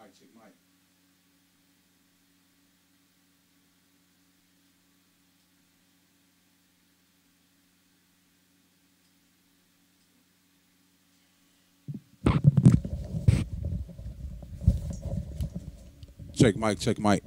mic, check mic. Check mic, check mic.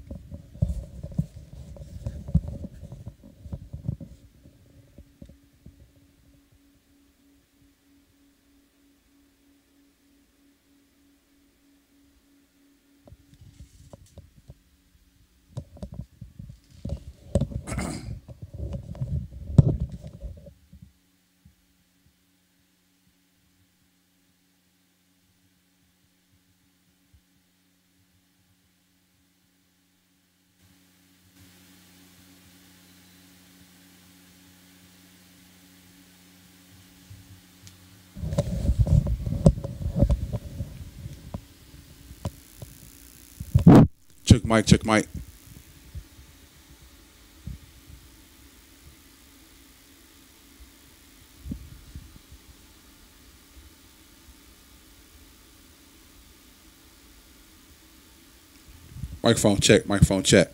Check mic, check mic. Microphone check, microphone check.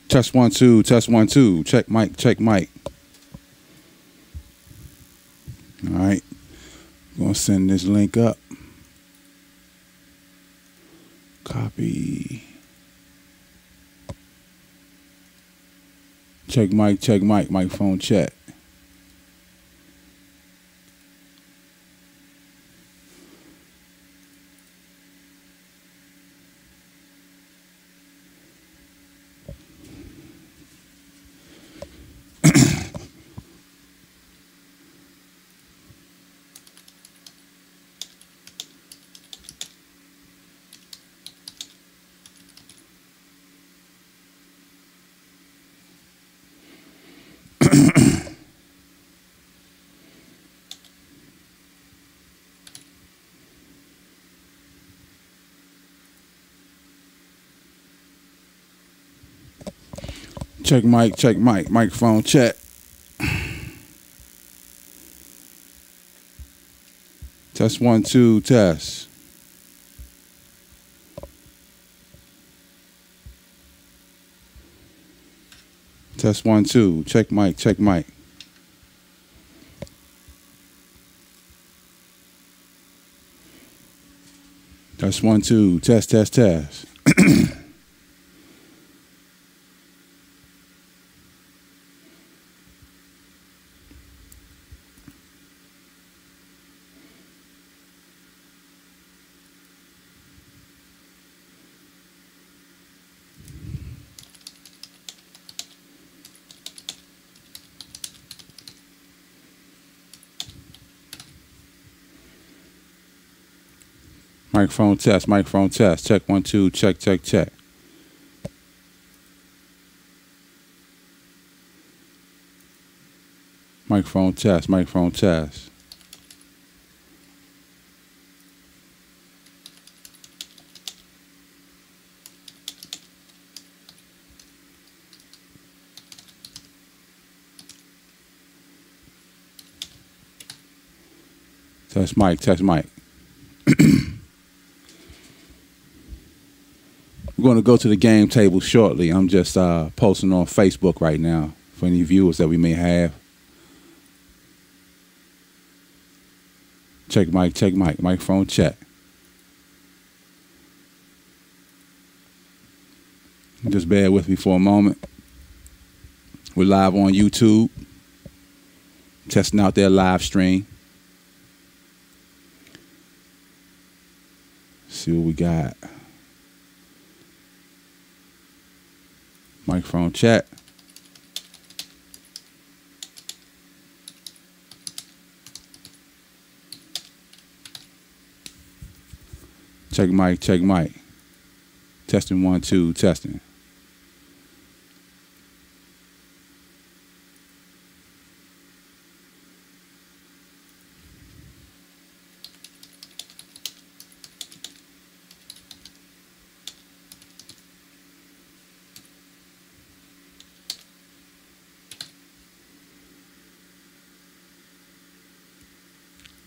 Test one, two, test one, two. Check mic, check mic. All right. Gonna send this link up. Copy. Check mic, microphone check. Check mic, microphone check. Test 1 2 test. Test 1 2. Check mic. Test 1 2. Test. Microphone test. Check 1 2. Check. Microphone test. Test mic. We're going to go to the game table shortly. I'm just posting on Facebook right now for any viewers that we may have. Check mic. Microphone check. Just bear with me for a moment. We're live on YouTube. Testing out their live stream. See what we got. Microphone check. Check mic. Testing 1 2. Testing.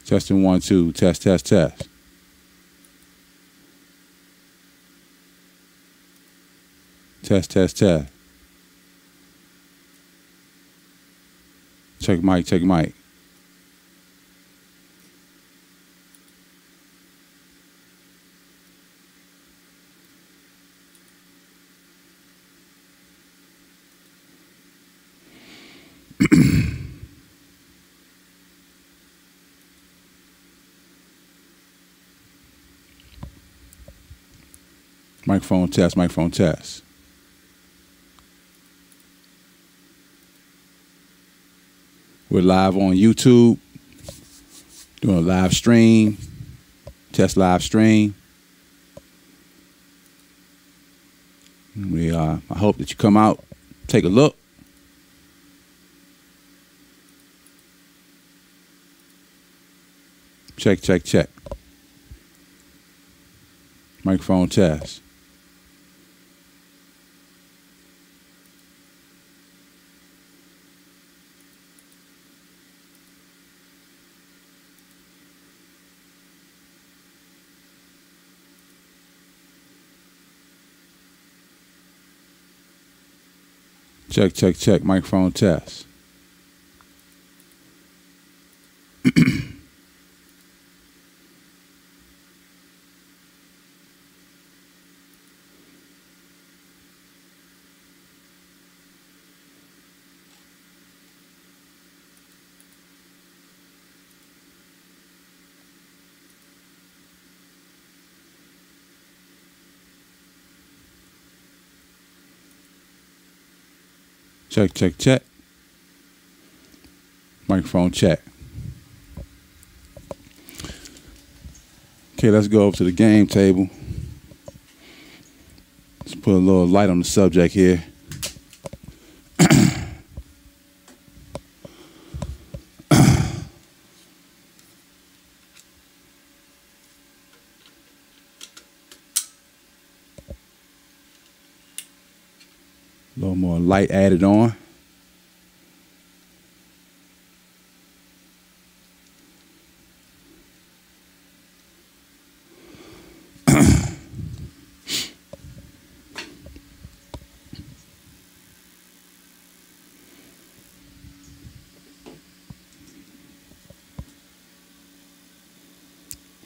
Testing 1 2. Test. Test. Check mic. Microphone test. We're live on YouTube, doing a live stream, test live stream. I hope that you come out, take a look. Check. Microphone test. Check. Microphone test. Check. Microphone check. Okay, let's go over to the game table. Let's put a little light on the subject here. A little more light added on.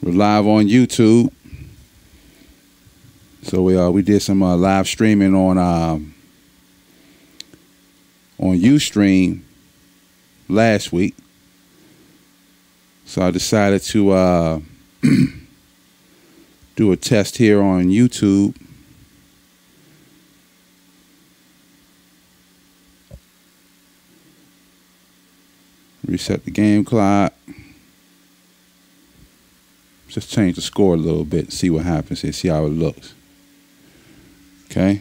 We're live on YouTube. So we did some live streaming on Ustream last week. So I decided to do a test here on YouTube. Reset the game clock. Just change the score a little bit and see what happens and see how it looks. Okay.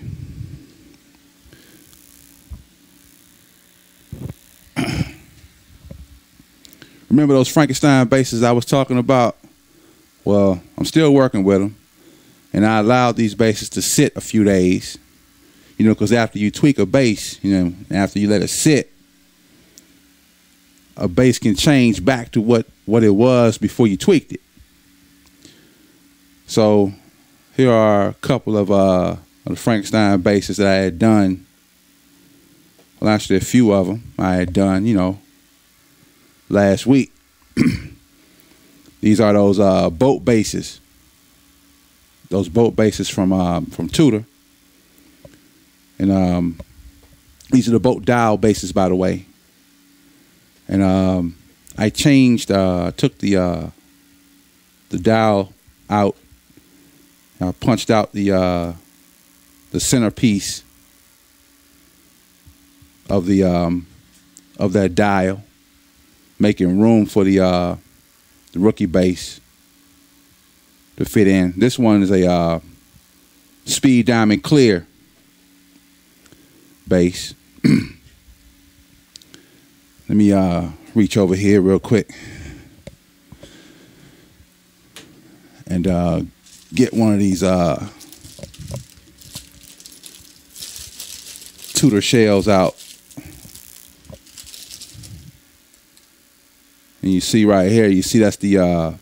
Remember those Frankenstein bases I was talking about? Well, I'm still working with them. And I allowed these bases to sit a few days. You know, because after you tweak a base, you know, after you let it sit, a base can change back to what it was before you tweaked it. So here are a couple of the Frankenstein bases that I had done. Well, actually a few of them I had done, you know, last week. These are those boat bases. Those boat bases from Tudor. And these are the boat dial bases, by the way. And I changed, took the dial out. I punched out the centerpiece of that dial, making room for the rookie base to fit in. This one is a Speed Diamond Clear base. Let me reach over here real quick and get one of these Tudor shells out. And you see right here, you see that's the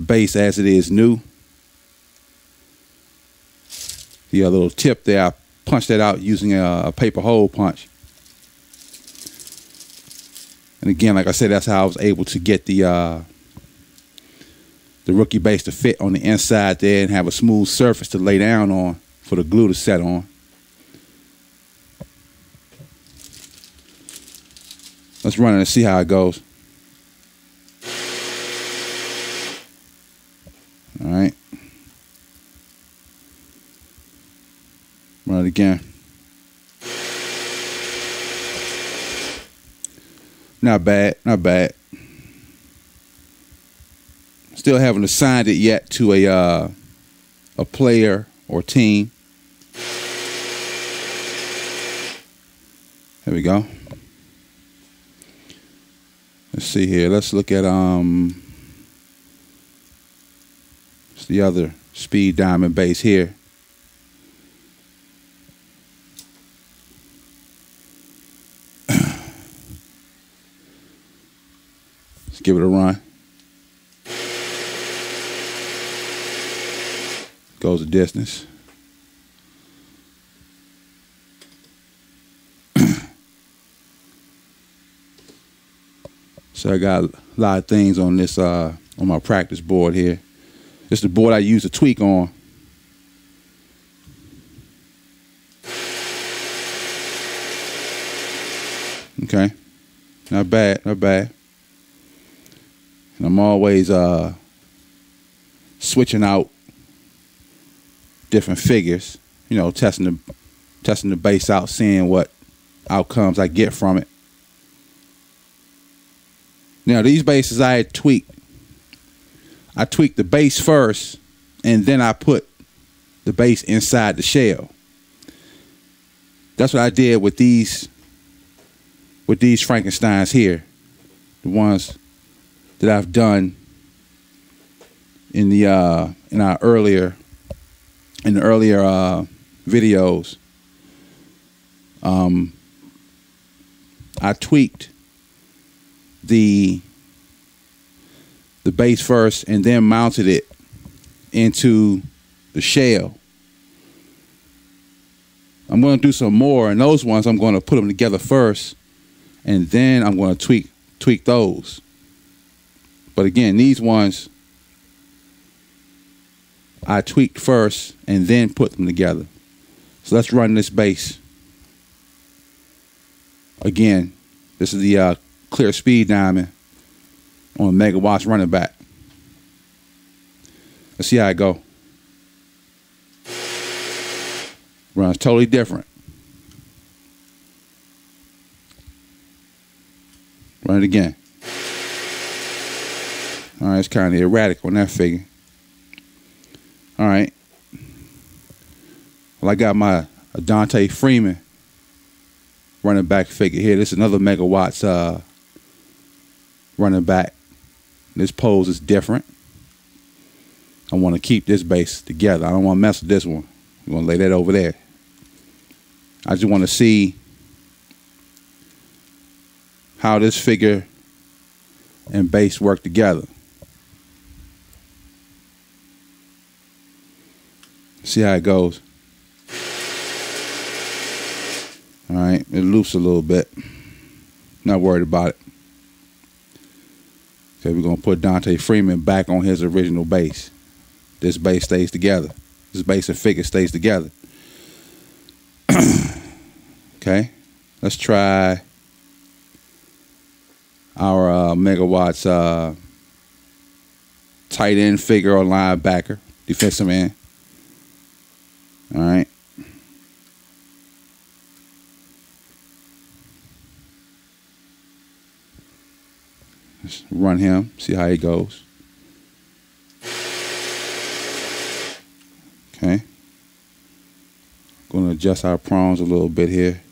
base as it is new. The little tip there, I punched that out using a paper hole punch. And again, like I said, that's how I was able to get the rookie base to fit on the inside there and have a smooth surface to lay down on for the glue to set on. Let's run it and see how it goes. All right. Run it again. Not bad, not bad. Still haven't assigned it yet to a player or team. There we go. Let's see here. Let's look at it's the other Speed Diamond base here. Let's give it a run. Goes the distance. So I got a lot of things on this on my practice board here. This is the board I use to tweak on. Okay. Not bad, not bad. And I'm always switching out different figures, you know, testing the base out, seeing what outcomes I get from it. Now these bases I had tweaked. I tweaked the base first, and then I put the base inside the shell. That's what I did with these Frankensteins here, the ones that I've done in the earlier videos. I tweaked the base first and then mounted it into the shell. I'm going to do some more, and those ones I'm going to put them together first, and then I'm going to tweak those. But again, these ones I tweaked first and then put them together. So let's run this base. Again, this is the clear speed diamond on a megawatts running back. Let's see how it go. Runs totally different. Run it again. All right, it's kind of erratic on that figure. All right. Well, I got my Dante Freeman running back figure here. This is another megawatts running back. This pose is different. I want to keep this base together. I don't want to mess with this one. I'm going to lay that over there. I just want to see how this figure and base work together. See how it goes. All right, it loops a little bit. Not worried about it. So we're going to put Dante Freeman back on his original base. This base stays together. This base and figure stays together. Okay, let's try our megawatts tight end figure or linebacker, defensive end. All right. Let's run him, see how he goes. Okay. Going to adjust our prongs a little bit here.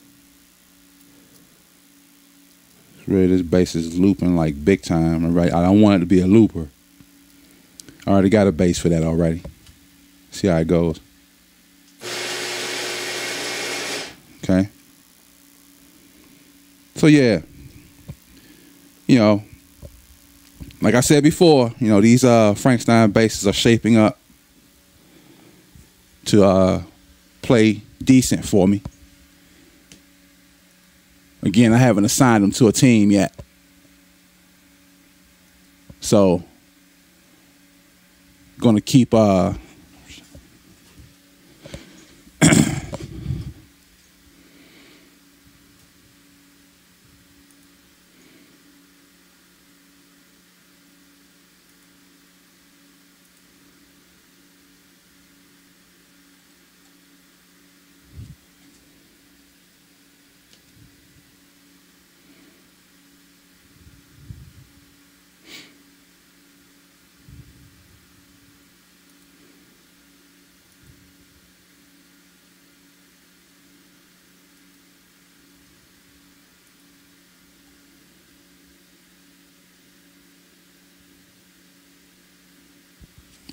Really, this base is looping like big time. Right? I don't want it to be a looper. I already got a base for that already. See how it goes. Okay. So yeah, you know, like I said before, you know, these Frankenstein bases are shaping up to play decent for me. Again, I haven't assigned them to a team yet. So, gonna keep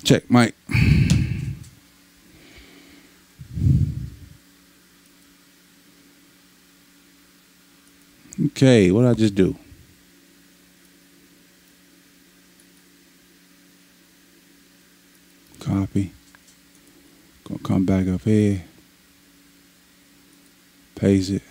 check mic. Okay, what did I just do? Copy. Gonna come back up here. Paste it.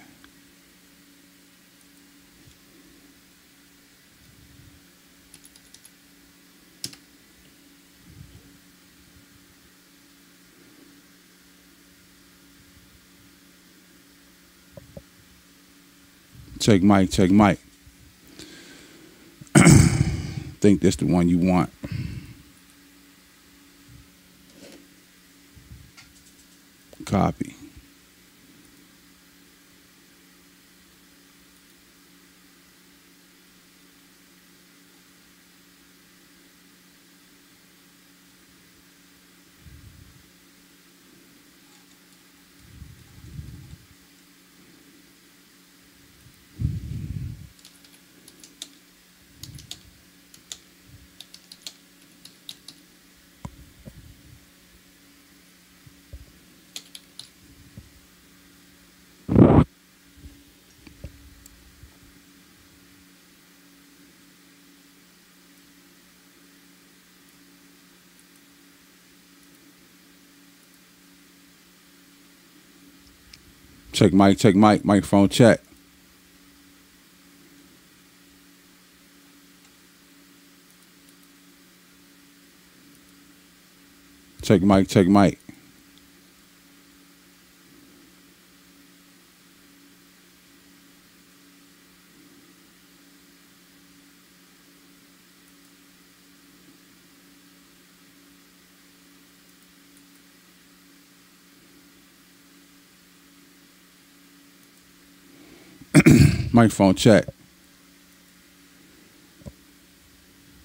Check mic, check mic. Think this the one you want. Copy. Check mic, microphone check. Check mic. Microphone check.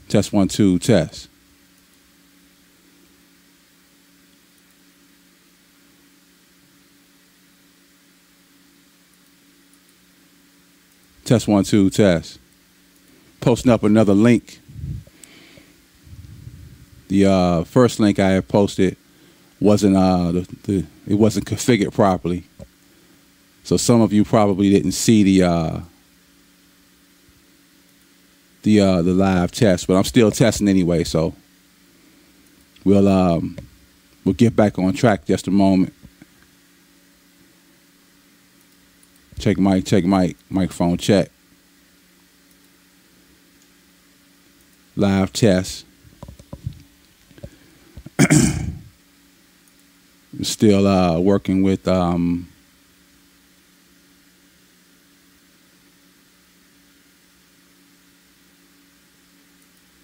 Test 1 2 test. Test 1 2 test. Posting up another link. The first link I had posted wasn't it wasn't configured properly. So some of you probably didn't see the live test, but I'm still testing anyway. So we'll get back on track just a moment. Check mic, microphone check. Live test. Still working with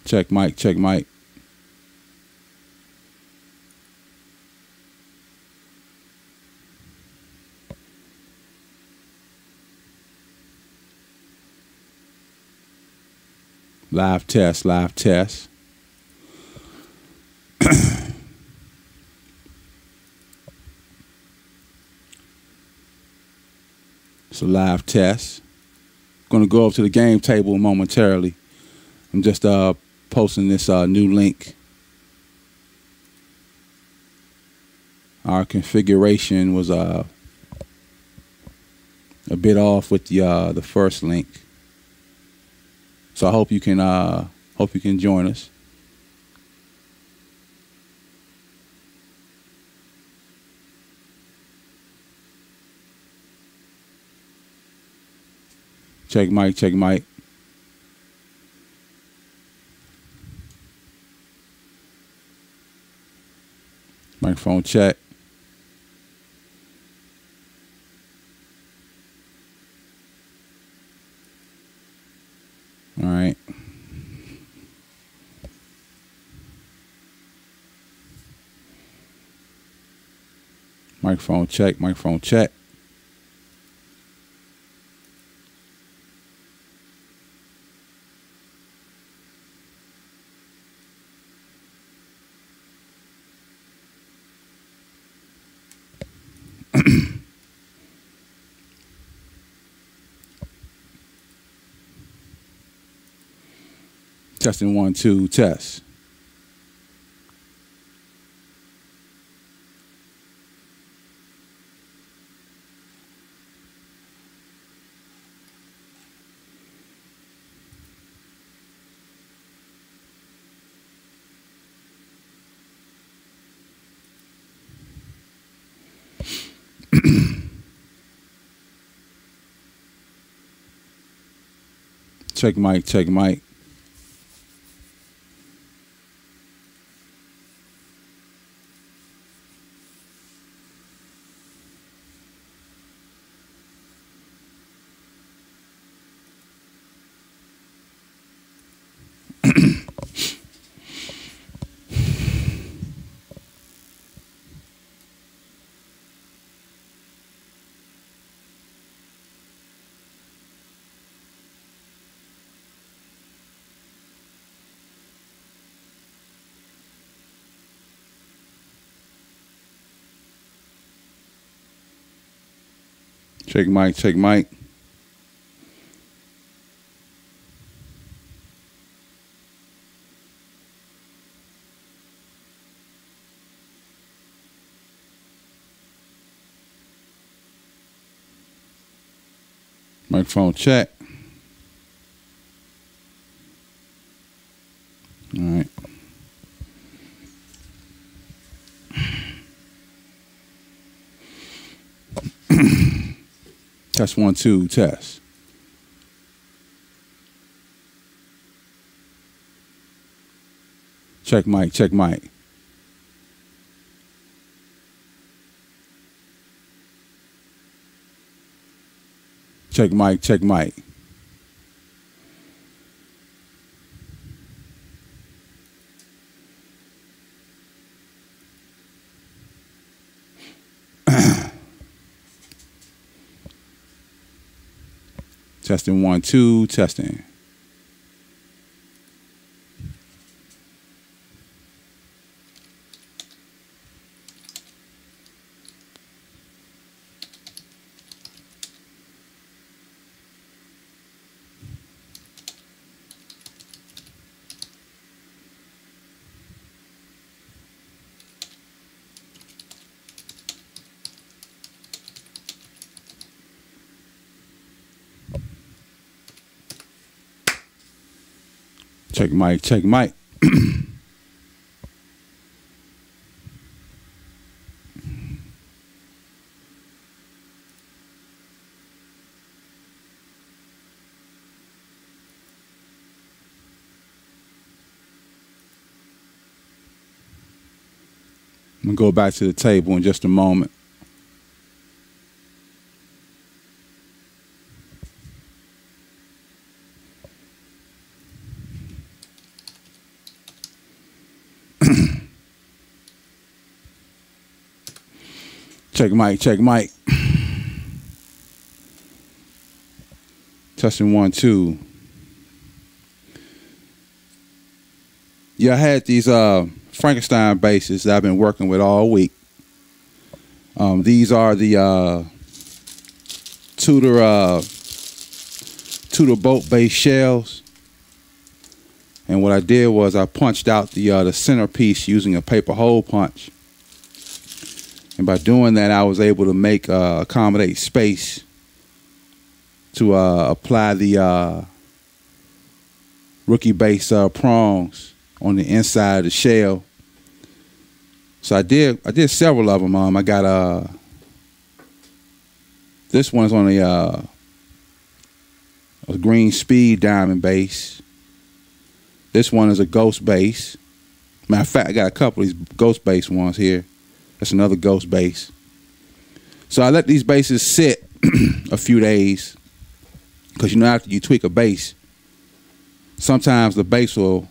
check mic. Live test. It's a live test. Going to go up to the game table momentarily. I'm just posting this new link. Our configuration was a bit off with the first link. So I hope you can join us. Check mic. Microphone check. All right. Microphone check. Testing 1 2 test. Check mic. Check mic. Microphone check. All right. Test 1, 2, test. Check mic, check mic. Check mic, check mic. Testing 1, 2, testing. Check mic, check mic. I'm gonna go back to the table in just a moment. Check mic, check mic. Testing 1, 2. Yeah, I had these Frankenstein basses that I've been working with all week. These are the Tudor boat base shells. And what I did was I punched out the centerpiece using a paper hole punch. And by doing that, I was able to make accommodate space to apply the rookie base prongs on the inside of the shell. So I did several of them. I got this one's on a green speed diamond base. This one is a ghost base. Matter of fact, I got a couple of these ghost base ones here. That's another ghost base. So I let these bases sit a few days, because you know after you tweak a base, sometimes the base will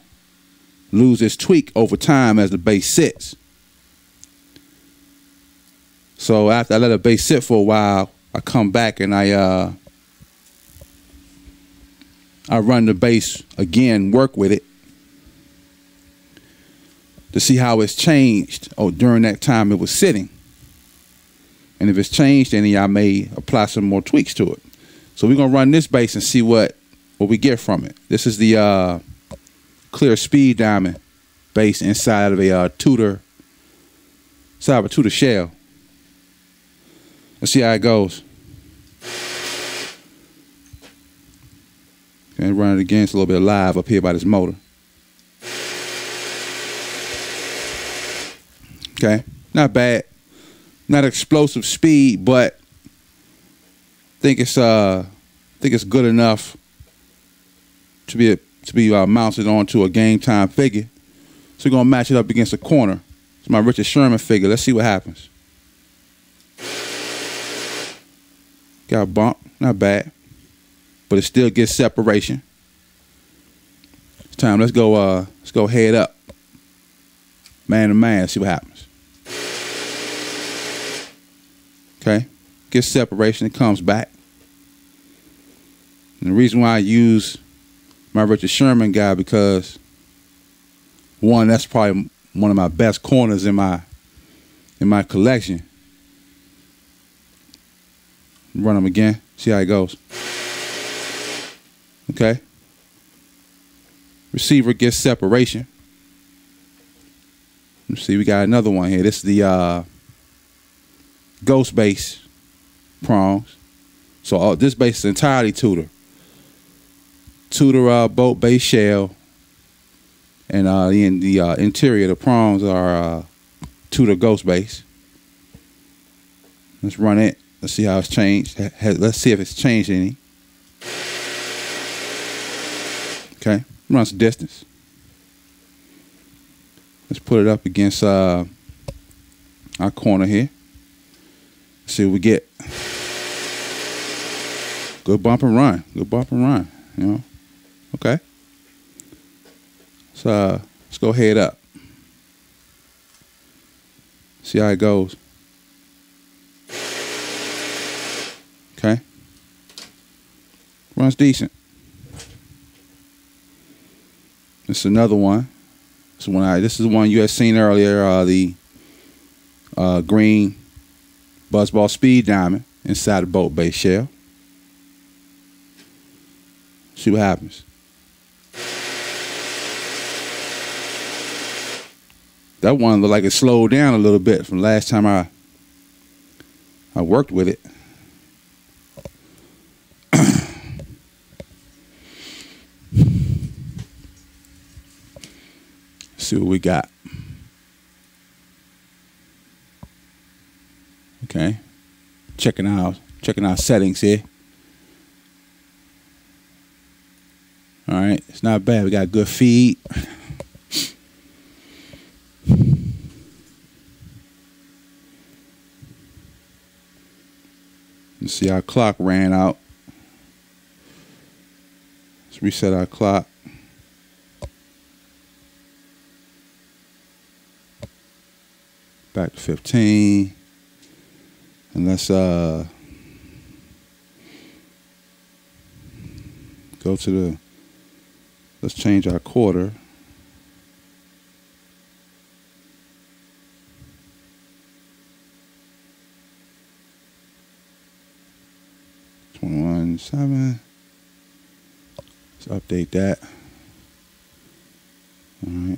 lose its tweak over time as the base sits. So after I let a base sit for a while, I come back and I run the base again, work with it to see how it's changed during that time it was sitting. And if it's changed, then I may apply some more tweaks to it. So we're gonna run this base and see what we get from it. This is the clear speed diamond base inside of a Tudor shell. Let's see how it goes. Okay, run it again. It's a little bit live up here by this motor. Okay, not bad, not explosive speed, but I think it's good enough to be mounted onto a game time figure. So we're gonna match it up against a corner. It's my Richard Sherman figure. Let's see what happens. Got a bump, not bad, but it still gets separation. It's time. Let's go head up, man to man. See what happens. Okay, gets separation, it comes back. And the reason why I use my Richard Sherman guy, because one, that's probably one of my best corners in my collection. Run them again, see how it goes. Okay. Receiver gets separation. Let's see, we got another one here. This is the ghost base prongs. So this base is entirely Tudor boat base shell, and the interior, the prongs are Tudor ghost base. Let's run it Let's see how it's changed. Let's see if it's changed any. Okay, run some distance. Let's put it up against our corner here. See what we get. Good bump and run. Good bump and run. You know. Okay. So let's go head up. See how it goes. Okay. Runs decent. This is another one. This is the one you had seen earlier. The green Buzzball Speed Diamond inside the boat base shell. See what happens. That one looked like it slowed down a little bit from last time I worked with it. See what we got. Okay, checking our settings here. All right, it's not bad. We got good feed. Let's see, our clock ran out. Let's reset our clock. Back to 15. And let's go to the, let's change our quarter. $21.7. Let's update that. All right.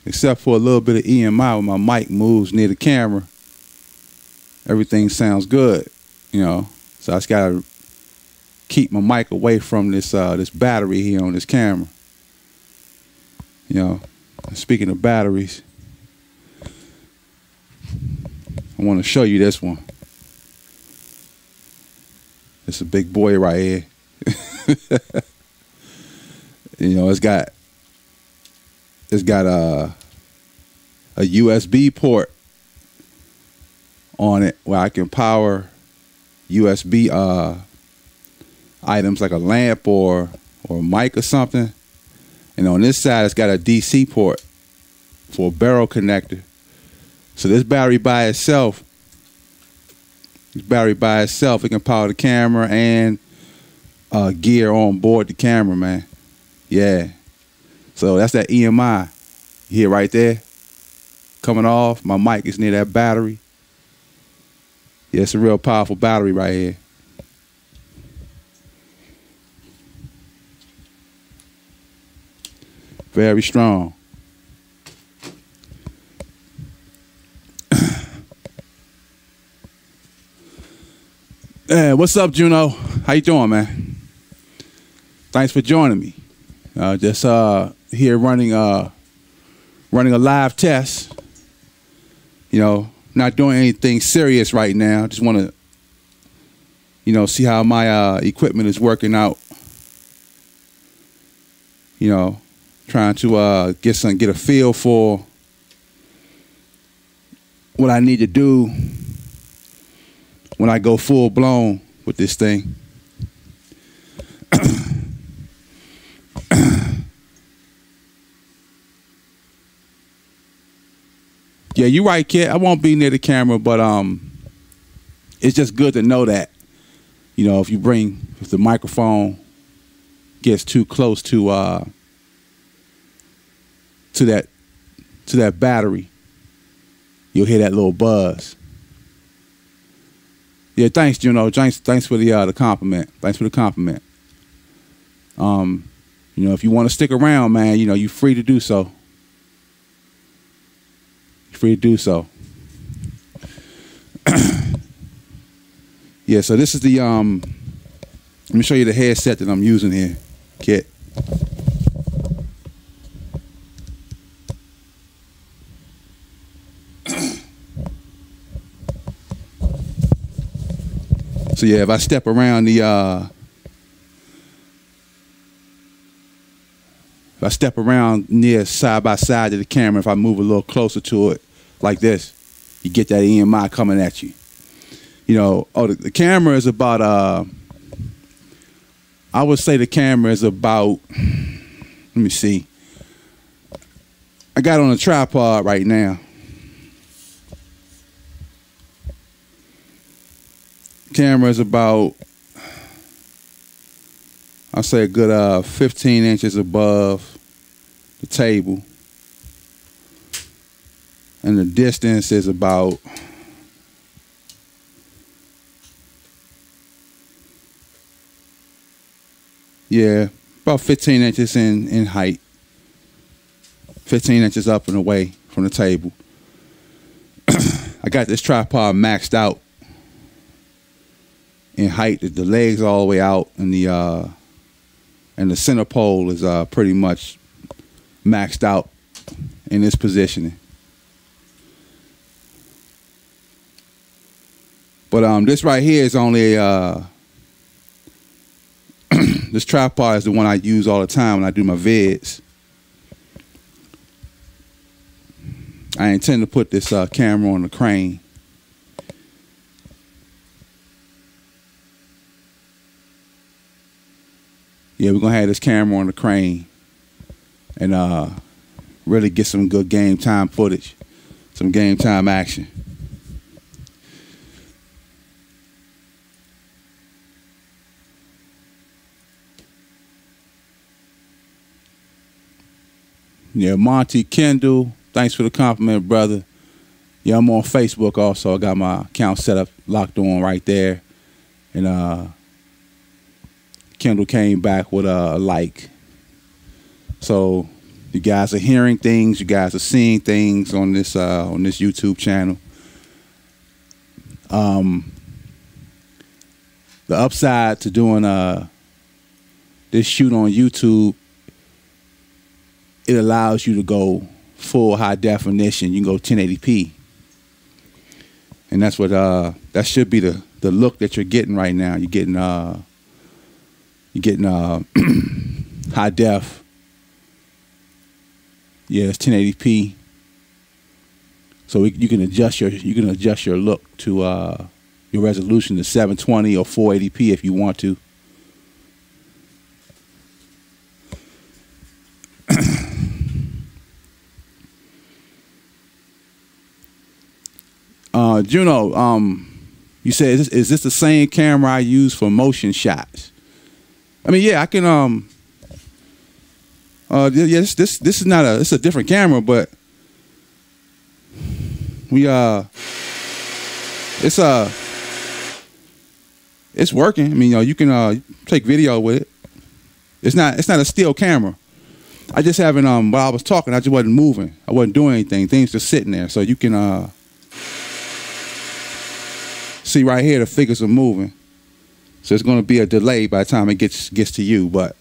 Except for a little bit of EMI when my mic moves near the camera, everything sounds good, you know. So I just gotta keep my mic away from this this battery here on this camera. You know, speaking of batteries, I want to show you this one. It's a big boy right here. You know, it's got a USB port on it where I can power USB items like a lamp or a mic or something. And on this side, it's got a DC port for a barrel connector. So this battery by itself, it can power the camera and gear on board the camera, man. Yeah. So that's that EMI. You hear right there? Coming off. My mic is near that battery. Yeah, it's a real powerful battery right here. Very strong. Hey, what's up, Juno? How you doing, man? Thanks for joining me. Just here running a live test. You know, not doing anything serious right now. Just want to, you know, see how my equipment is working out. You know, trying to get a feel for what I need to do when I go full blown with this thing. Yeah, you're right, kid. I won't be near the camera, but it's just good to know that, you know, if the microphone gets too close to that battery, you'll hear that little buzz. Yeah, thanks, Juno. Thanks for the compliment. Thanks for the compliment. You know, if you want to stick around, man, you know, you're free to do so. Free to do so. Yeah, so this is the let me show you the headset that I'm using here, Kit. So yeah, if I step around the if I step around near side by side to the camera, if I move a little closer to it like this, you get that EMI coming at you. You know, the camera is about I would say the camera is about, let me see. I got it on a tripod right now. Camera is about, I'll say a good 15 inches above the table. And the distance is about, yeah, about 15 inches in height. 15 inches up and away from the table. I got this tripod maxed out in height. The legs all the way out, and the center pole is pretty much maxed out in this positioning. But this right here is only this tripod is the one I use all the time when I do my vids. I intend to put this camera on the crane. Yeah, we're gonna have this camera on the crane and really get some good game time footage, some game time action. Yeah, Monty Kendall, thanks for the compliment, brother. Yeah, I'm on Facebook also. I got my account set up, locked on right there. And Kendall came back with a like. So you guys are hearing things, you guys are seeing things on this YouTube channel. The upside to doing this shoot on YouTube, it allows you to go full high definition. You can go 1080p. And that's what that should be the look that you're getting right now. You're getting high def. Yeah, it's 1080p. So you can adjust your look to your resolution to 720 or 480p if you want to. Juno, you said, is this the same camera I use for motion shots? I mean, yeah, I can. Yeah, this is not it's a different camera, but it's working. I mean, you can take video with it. It's not a still camera. I just haven't while I was talking, I just wasn't moving. I wasn't doing anything. Things just sitting there, so you can see right here the figures are moving. So it's going to be a delay by the time it gets to you, but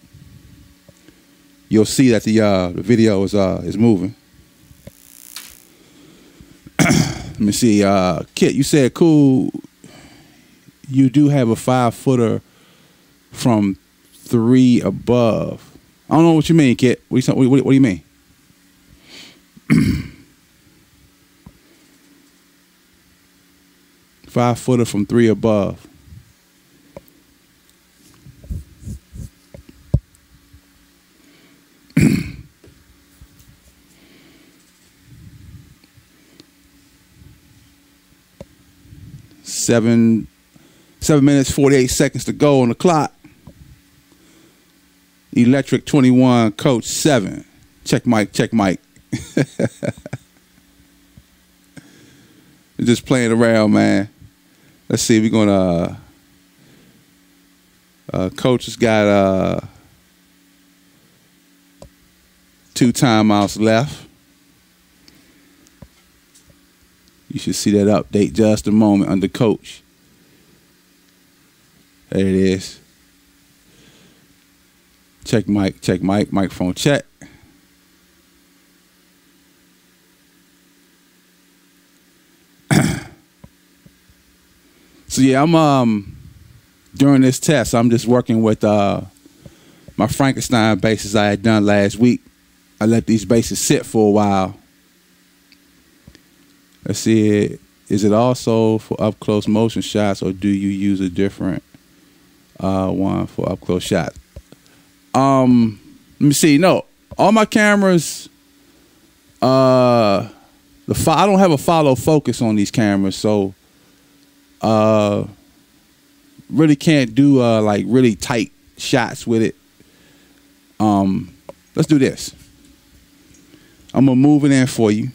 you'll see that the video is moving. Let me see. Kit, you said cool. You do have a 5-footer from 3 above. I don't know what you mean, Kit. What do you mean? 5-footer from 3 above. Seven minutes 48 seconds to go on the clock. Electric 21, Coach 7. Check mic, check mic. Just playing around, man. Let's see, we're gonna Coach has got 2 timeouts left. You should see that update just a moment under Coach. There it is. Check mic, microphone check. So yeah, I'm during this test, I'm just working with my Frankenstein bases I had done last week. I let these bases sit for a while. Let's see, is it also for up close motion shots, or do you use a different one for up close shots? Let me see. No, all my cameras, I don't have a follow focus on these cameras, so really can't do like really tight shots with it. Let's do this. I'm gonna move it in for you.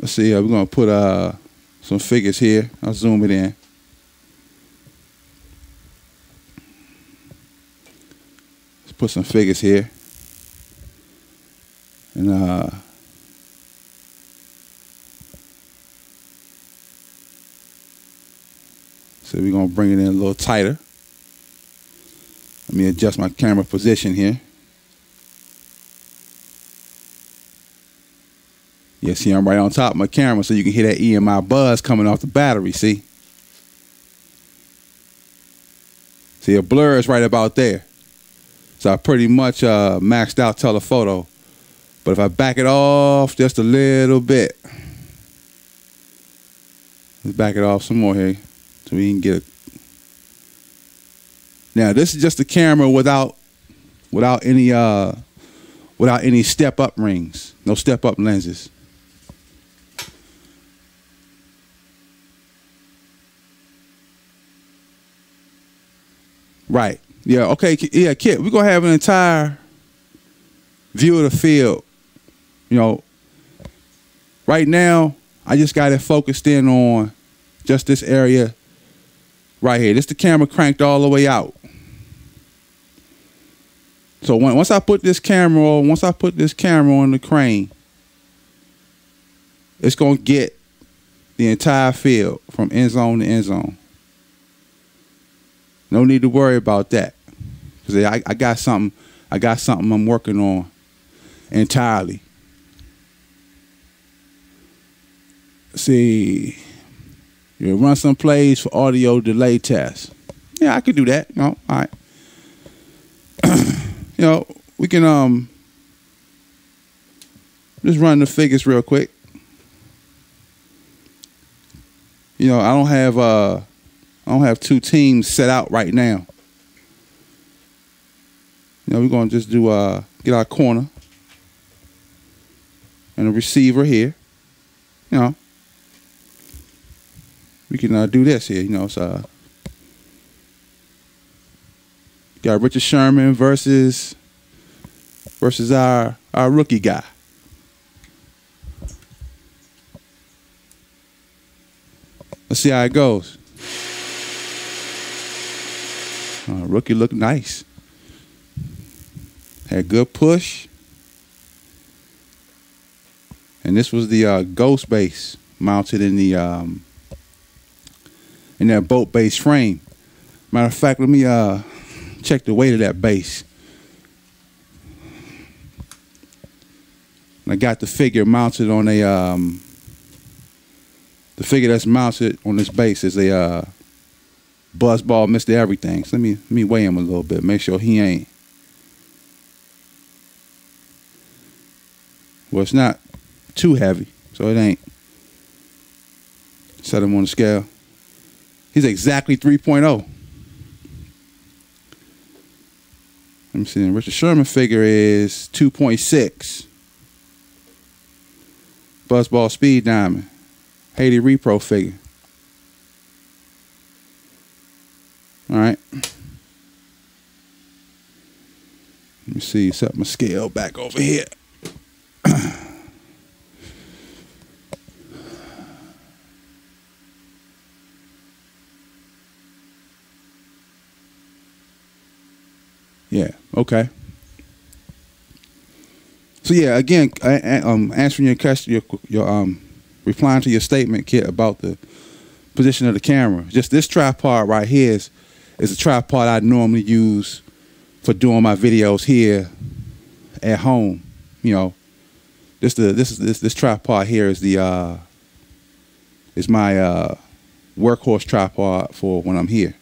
Let's see. We're gonna put some figures here. I'll zoom it in. Let's put some figures here, and so we're gonna bring it in a little tighter. Let me adjust my camera position here. Yeah, see, I'm right on top of my camera, so you can hear that EMI buzz coming off the battery, see? See, a blur is right about there. So I pretty much maxed out telephoto. But if I back it off just a little bit, let's back it off some more here so we can get it. Now, this is just a camera without any step-up rings, no step-up lenses. Right. Yeah, okay. Yeah, Kit, we're going to have an entire view of the field. You know, right now, I just got it focused in on just this area right here. This the camera cranked all the way out. So once I put this camera on, the crane, it's going to get the entire field from end zone to end zone. No need to worry about that, because I got something I'm working on entirely. See, you run some plays for audio delay tests. Yeah, I could do that. You know, all right. You know, we can just run the figures real quick. You know, I don't have two teams set out right now. You know, we're gonna just do get our corner and a receiver here. You know, we can do this here. You know, so got Richard Sherman versus our rookie guy. Let's see how it goes. Rookie looked nice. Had good push. And this was the ghost base mounted in the in that boat base frame. Matter of fact, let me check the weight of that base. I got the figure mounted on a the figure that's mounted on this base is a Buzzball Mr. Everything. So let me weigh him a little bit. Make sure he ain't. Well, it's not too heavy, so it ain't. Set him on the scale. He's exactly 3.0. Let me see. The Richard Sherman figure is 2.6. Buzzball Speed Diamond. Haiti Repro figure. All right. Let me see. Set my scale back over here. Yeah. Okay. So yeah, again, answering your question, your replying to your statement, Kit, about the position of the camera. Just this tripod right here is a tripod I normally use for doing my videos here at home. You know, this tripod here is the is my workhorse tripod for when I'm here.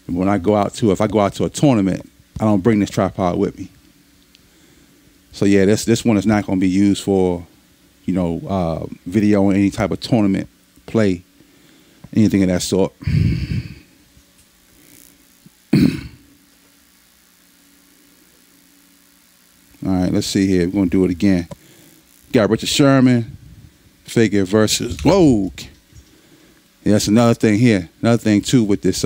And when I go out to, if I go out to a tournament, I don't bring this tripod with me. So yeah, this one is not going to be used for, you know, video or any type of tournament play, anything of that sort. All right, let's see here. We're going to do it again. Got Richard Sherman figure versus, whoa. Yeah, that's another thing here. Another thing too with this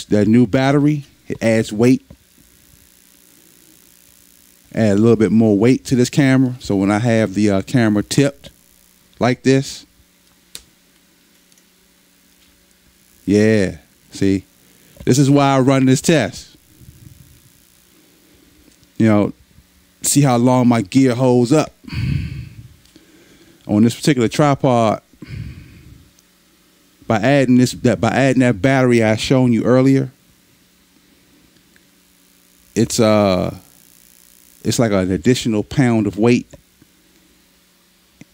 that new battery, it adds weight. Add a little bit more weight to this camera. So when I have the camera tipped like this, yeah, see, this is why I run this test. You know, see how long my gear holds up. On this particular tripod, by adding that battery I shown you earlier, it's like an additional pound of weight.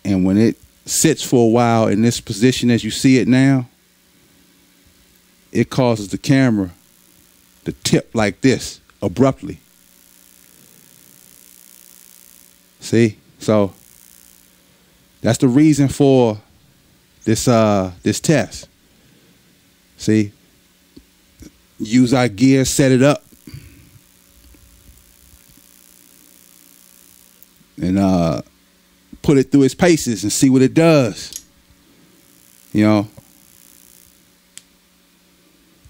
And when it sits for a while in this position as you see it now, it causes the camera to tip like this abruptly. See? So that's the reason for this this test. See? Use our gear, set it up, and put it through its paces and see what it does. You know?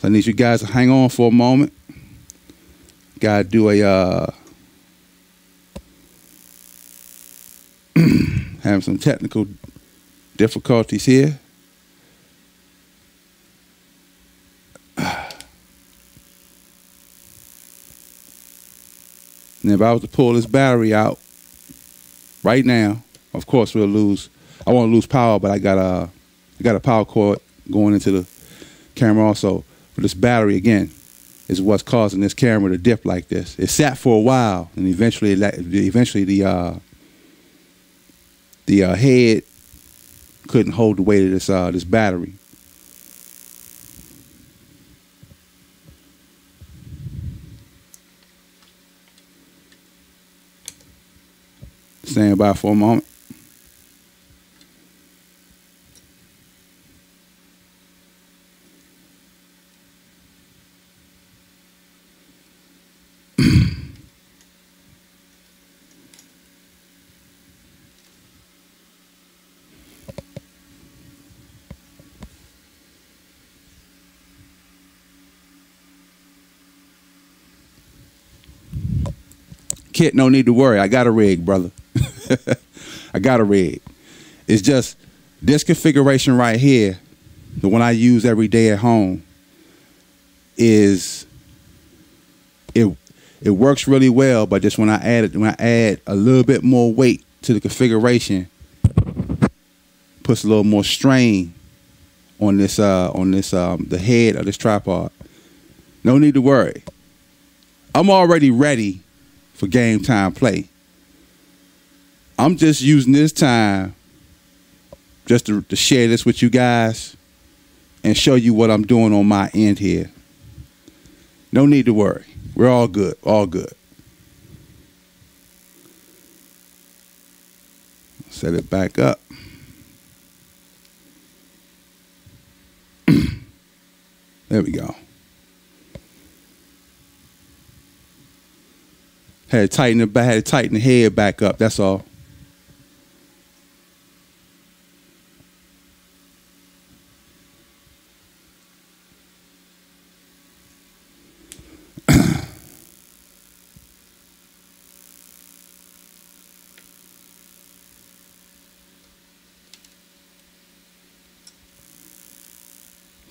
So I need you guys to hang on for a moment. Gotta do a having some technical difficulties here. And if I was to pull this battery out right now, of course we'll lose. I won't lose power, but I got a power cord going into the camera also. But this battery again is what's causing this camera to dip like this. It sat for a while, and eventually the head couldn't hold the weight of this battery. Stand by for a moment. Kit, no need to worry. I got a rig, brother. I got a rig. It's just this configuration right here, the one I use every day at home, is it works really well, but just when I add a little bit more weight to the configuration, puts a little more strain on this the head of this tripod. No need to worry. I'm already ready for game time play. I'm just using this time just to share this with you guys and show you what I'm doing on my end here. No need to worry. We're all good. All good. Set it back up. There we go. Had to tighten the head back up. That's all.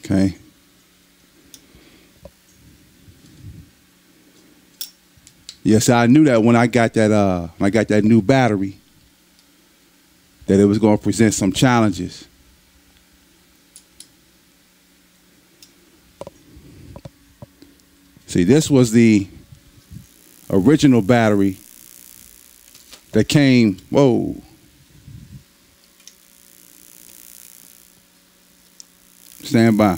Okay. Yes, I knew that when I got that new battery, that it was going to present some challenges. See, this was the original battery that came. Whoa. Stand by.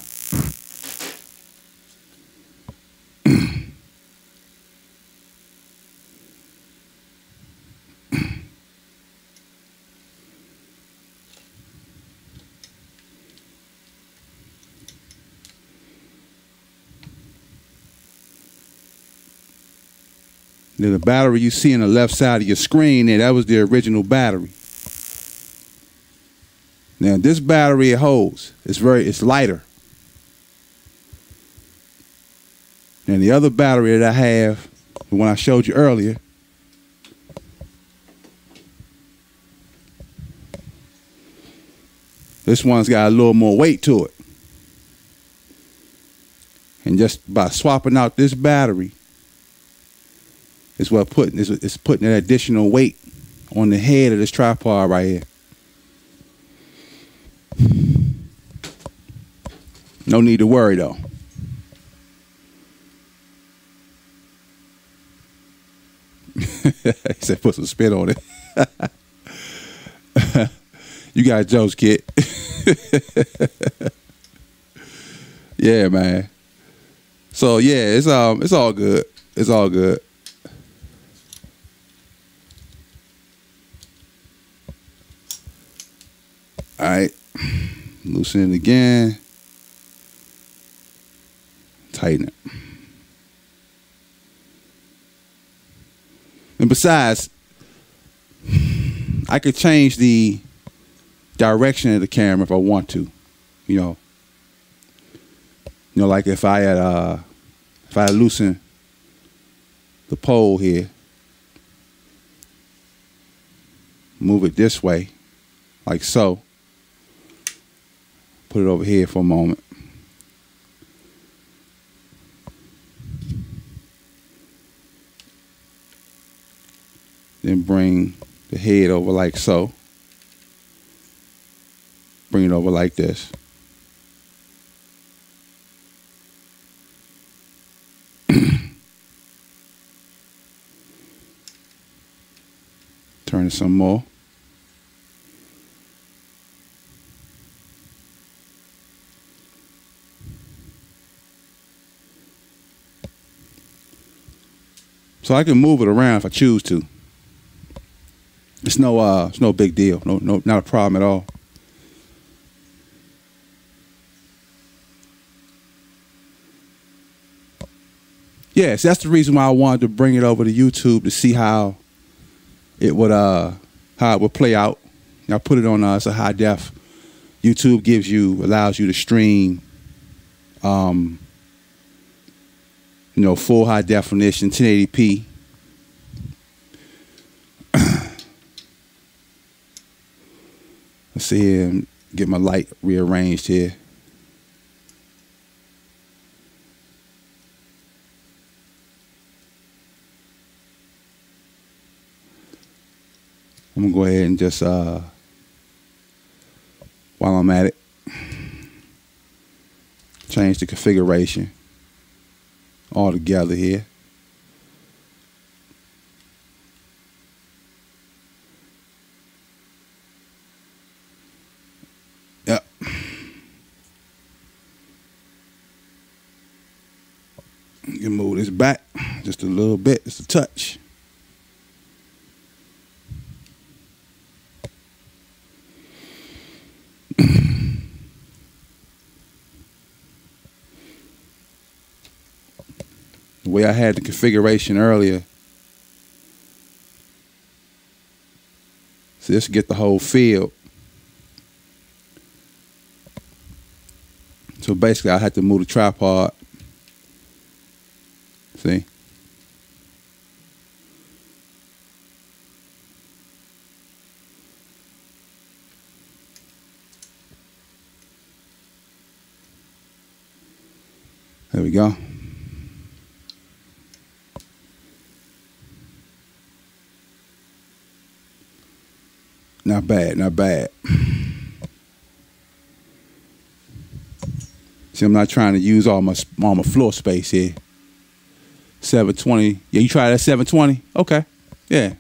Now, the battery you see on the left side of your screen there, that was the original battery. Now this battery it holds, it's lighter than the other battery that I have, the one I showed you earlier. This one's got a little more weight to it. And just by swapping out this battery, it's putting an additional weight on the head of this tripod right here. No need to worry though. He said put some spin on it. You got jokes, kid. Yeah, man. So yeah, it's all good. It's all good. All right, loosen it again, tighten it. And besides, I could change the direction of the camera if I want to, you know, like if I had loosened the pole here, move it this way, like so. Put it over here for a moment. Then bring the head over like so. Bring it over like this. Turn it some more. So I can move it around if I choose to. It's no big deal. No, not a problem at all. Yes, that's the reason why I wanted to bring it over to YouTube to see how it would play out. I put it on it's a high def. YouTube allows you to stream full high definition 1080p. Let's see here and get my light rearranged here. I'm gonna go ahead and just while I'm at it, change the configuration all together here. Yep. You can move this back just a little bit, just a touch. The way I had the configuration earlier, so just to get the whole field. So basically I had to move the tripod. See? There we go. Not bad, not bad. See, I'm not trying to use all my floor space here. 720. Yeah, you try that 720? Okay. Yeah.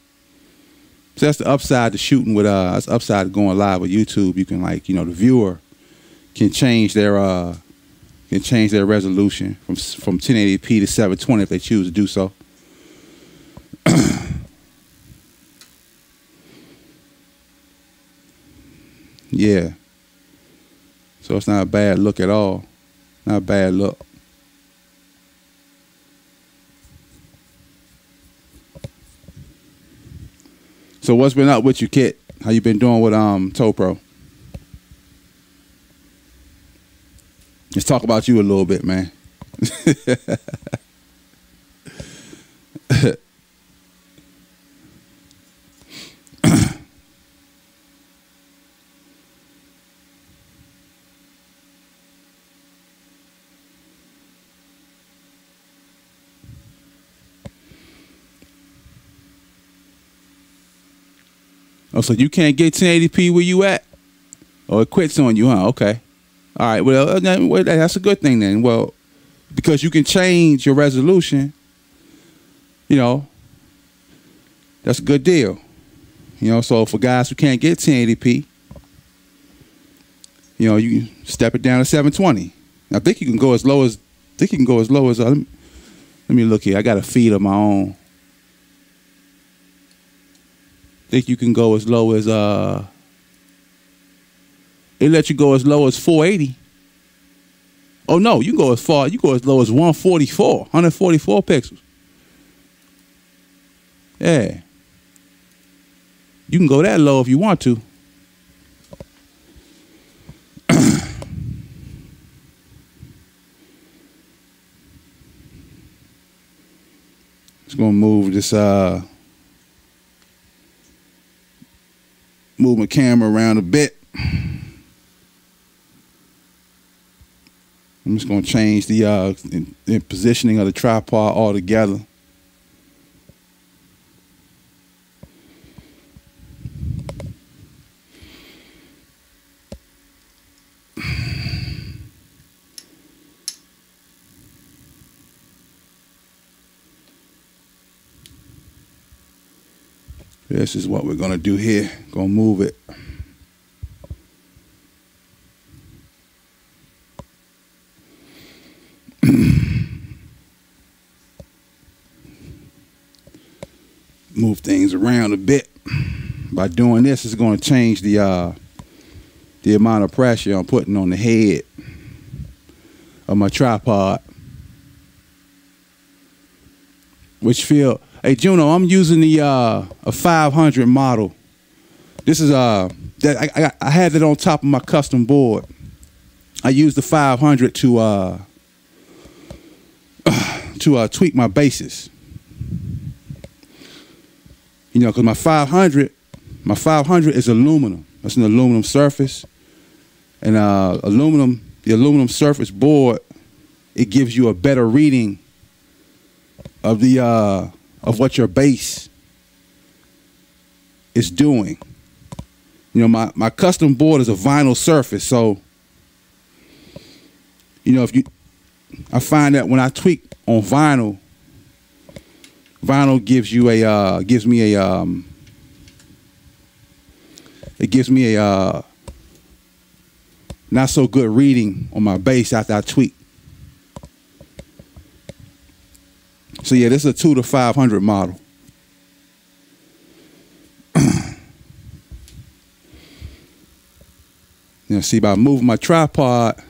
So that's the upside to shooting with that's the upside to going live with YouTube. You can like, the viewer can change their resolution from 1080p to 720 if they choose to do so. Yeah. So it's not a bad look at all. Not a bad look. So what's been up with you, Kit? How you been doing with ToePro? Let's talk about you a little bit, man. Oh, so you can't get 1080p where you at? Oh, it quits on you, huh? Okay. All right. Well, that's a good thing then. Well, because you can change your resolution, that's a good deal. So for guys who can't get 1080p, you can step it down to 720. I think you can go as low as, let me look here. I got a feed of my own. Think you can go as low as it let you go as low as 480. Oh no, you go as low as 144 pixels. Yeah. You can go that low if you want to. Just gonna move this move my camera around a bit. I'm just going to change the positioning of the tripod altogether. This is what we're going to do here. Going to move it. Move things around a bit. By doing this, it's going to change the amount of pressure I'm putting on the head of my tripod. Hey Juno, I'm using the a 500 model. This is I had it on top of my custom board. I used the 500 to tweak my bases. Because my 500 is aluminum. That's an aluminum surface, and the aluminum surface board, it gives you a better reading of what your base is doing. My custom board is a vinyl surface, so I find that when I tweak on vinyl gives me a not so good reading on my bass after I tweak. So yeah, this is a 2 to 500 model. See, by moving my tripod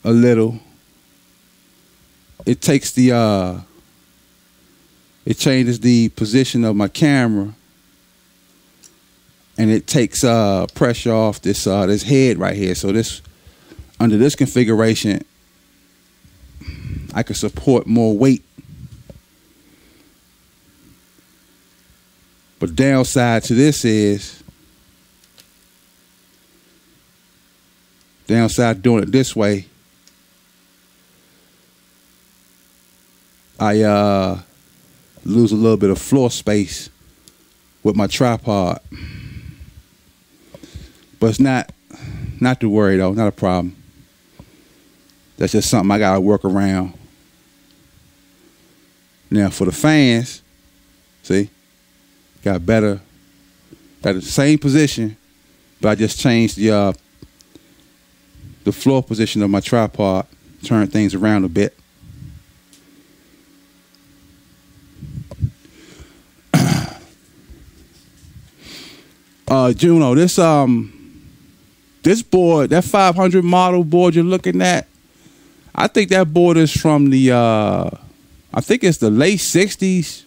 a little, it takes it changes the position of my camera, and it takes pressure off this head right here. So under this configuration, I can support more weight. But downside to this is, downside doing it this way, I lose a little bit of floor space with my tripod. But it's not to worry though, not a problem. That's just something I gotta work around. Now for the fans, see, got better, got the same position, but I just changed the floor position of my tripod, turned things around a bit. Juno, this board, that 500 model board you're looking at, I think that board is from the I think it's the late 60s,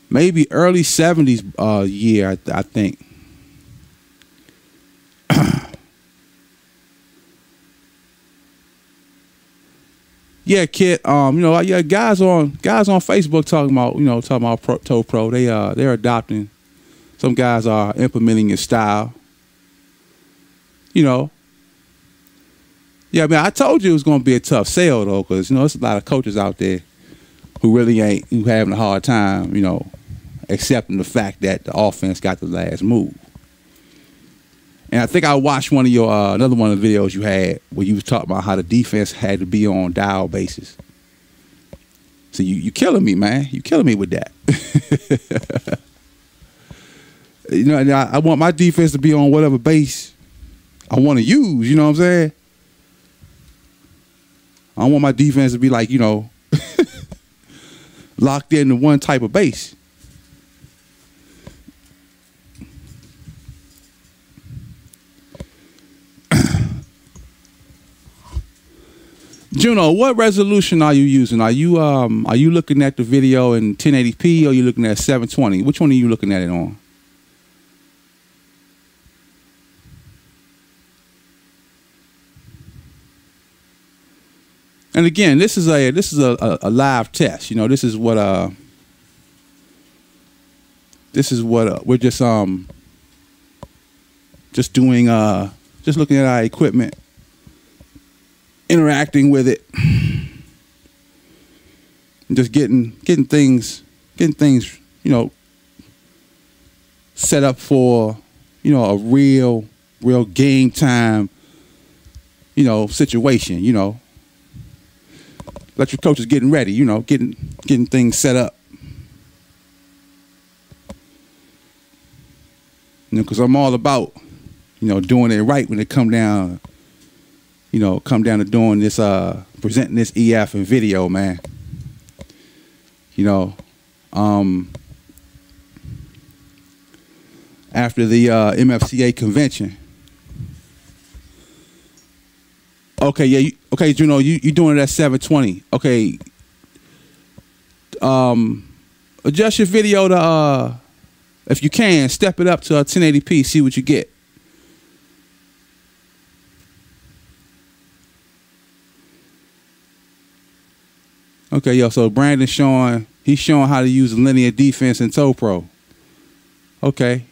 maybe early 70s year, I think. Yeah, kid. Yeah, guys on Facebook talking about Toe Pro. They're adopting. Some guys are implementing your style. Yeah, I mean, I told you it was going to be a tough sale though, because there's a lot of coaches out there who having a hard time, accepting the fact that the offense got the last move. And I think I watched one of your another one of the videos you had where you was talking about how the defense had to be on dial basis. So you killing me, man. You killing me with that. I want my defense to be on whatever base I want to use. You know what I'm saying? I don't want my defense to be like, locked into one type of base. Juno, what resolution are you using? Are you looking at the video in 1080p or are you looking at 720? Which one are you looking at it on? And again, this is a live test. This is what we're just doing, just looking at our equipment, interacting with it, and just getting things set up for a real game time situation. Electriccoach is getting ready, getting things set up. Because I'm all about, doing it right when it come down to doing this, presenting this EF and video, man. After the MFCA convention. Okay, yeah, okay, Juno, you doing it at 720. Okay. Adjust your video to if you can, step it up to 1080p, see what you get. Okay, yo, so Brandon's showing how to use a linear defense in Toe Pro. Okay.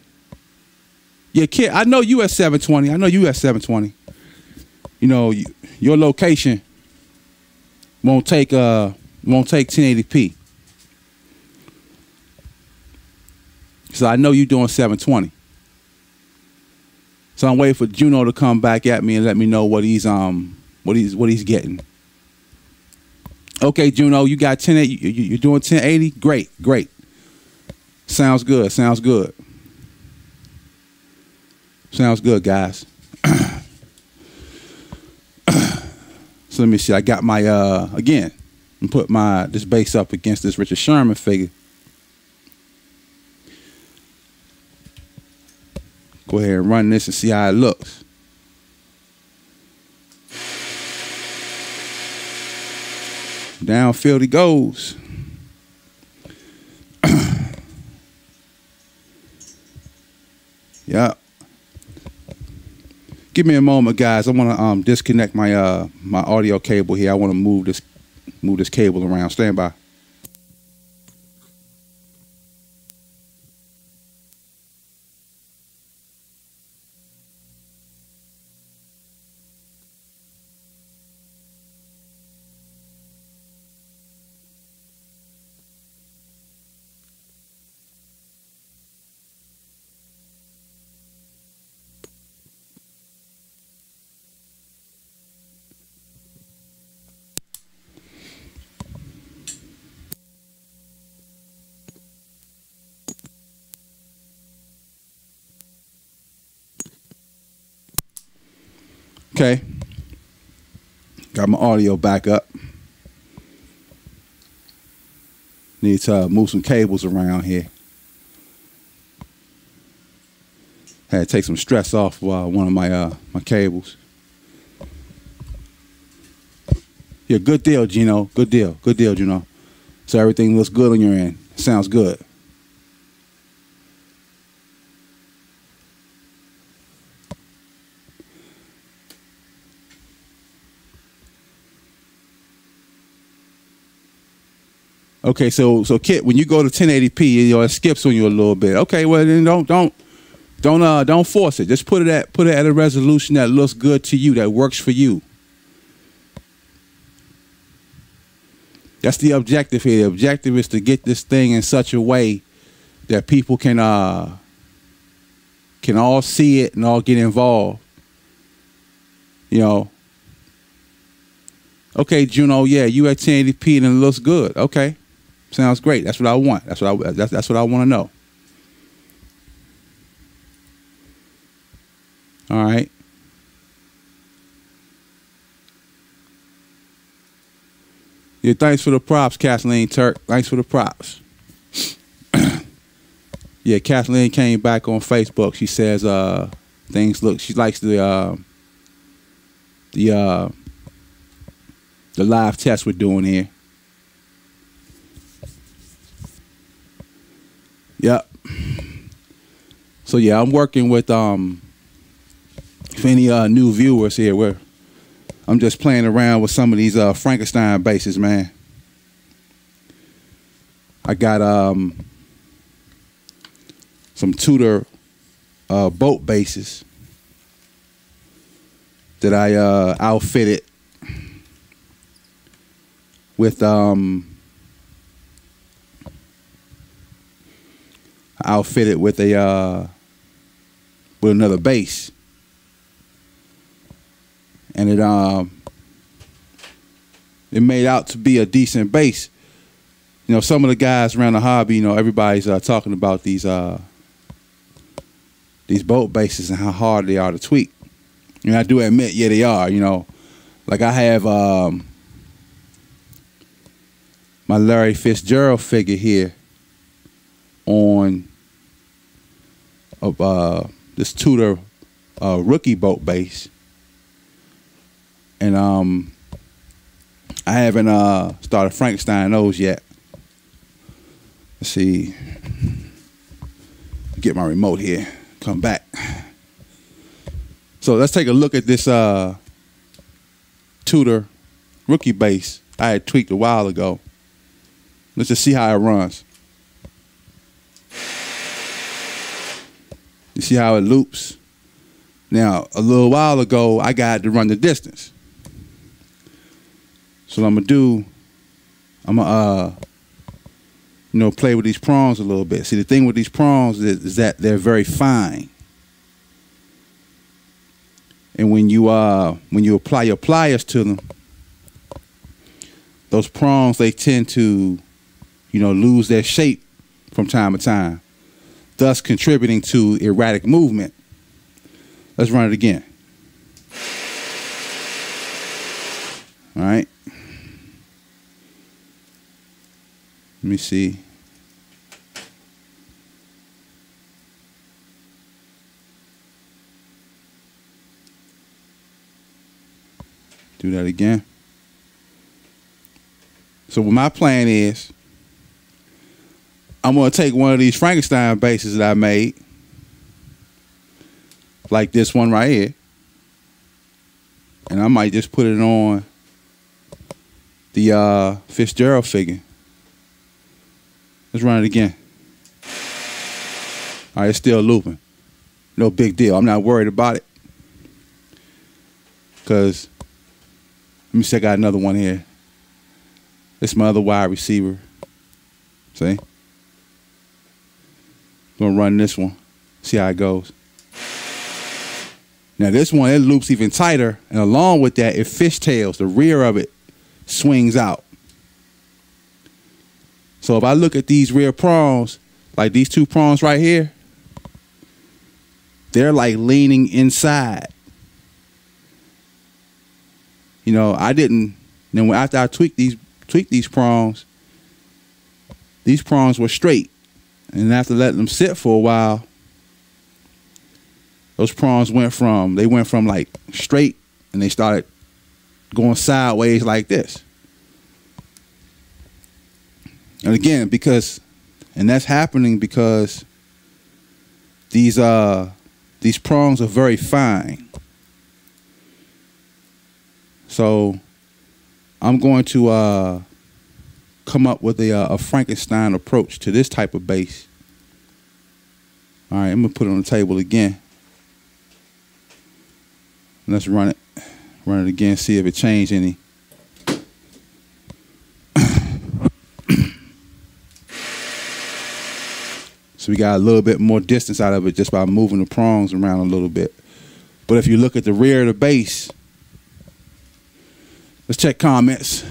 Yeah, kid, I know you at 720. I know you at 720. Your location won't take 1080p. So I know you're doing 720. So I'm waiting for Juno to come back at me and let me know what he's getting. Okay, Juno, you got 1080. You're doing 1080. Great. Sounds good. Sounds good, guys. So let me see. I got my again. And put this base up against this Richard Sherman figure. Go ahead and run this and see how it looks. Downfield he goes. Yeah. Give me a moment, guys. I want to disconnect my my audio cable here. I want to move this cable around. Stand by. Okay. Got my audio back up. Need to move some cables around here. Had to take some stress off one of my my cables. Yeah, good deal, Gino. Good deal. Good deal, Gino. So everything looks good on your end. Sounds good. Okay, so Kit, when you go to 1080p, it skips on you a little bit. Okay, well then don't force it. Just put it at a resolution that looks good to you, that works for you. That's the objective here. The objective is to get this thing in such a way that people can all see it and all get involved. You know. Okay, Juno, yeah, you at 1080p and it looks good. Okay. Sounds great. That's what I want. That's what I want to know. All right. Yeah, thanks for the props, Kathleen Turk. Thanks for the props. Yeah, Kathleen came back on Facebook. She says things look. She likes the live test we're doing here. Yep. So yeah, I'm working with for any new viewers here, I'm just playing around with some of these Frankenstein bases, man. I got some Tudor boat bases that I outfitted with with another base, and it made out to be a decent base. You know, some of the guys around the hobby, you know, everybody's talking about these boat bases and how hard they are to tweak. And I do admit, yeah, they are. You know, like I have my Larry Fitzgerald figure here on this Tudor rookie boat base, and I haven't started Frankenstein those yet. Let's see, get my remote here, come back. So let's take a look at this Tudor rookie base I had tweaked a while ago. Let's just see how it runs. You see how it loops? Now, a little while ago, I got to run the distance. So what I'm gonna do, I'm gonna play with these prongs a little bit. See, the thing with these prongs is that they're very fine. And when you apply your pliers to them, those prongs, they tend to, lose their shape from time to time, thus contributing to erratic movement. Let's run it again. All right. Let me see. Do that again. So what my plan is, I'm going to take one of these Frankenstein bases that I made, like this one right here, and I might just put it on the Fitzgerald figure. Let's run it again. All right, it's still looping. No big deal. I'm not worried about it. Because, let me see, I got another one here. This is my other wide receiver. See? Gonna run this one. See how it goes. Now this one, it loops even tighter, and along with that, it fishtails. The rear of it swings out. So if I look at these rear prongs, like these two prongs right here, they're like leaning inside. You know, I didn't. Then after I tweaked these prongs were straight, and after letting them sit for a while, those prongs went from like straight, and they started going sideways like this. And again, that's happening because these prongs are very fine. So I'm going to come up with a Frankenstein approach to this type of bass. All right, I'm gonna put it on the table again. Let's run it again, see if it changed any. So we got a little bit more distance out of it just by moving the prongs around a little bit. But if you look at the rear of the bass, let's check comments.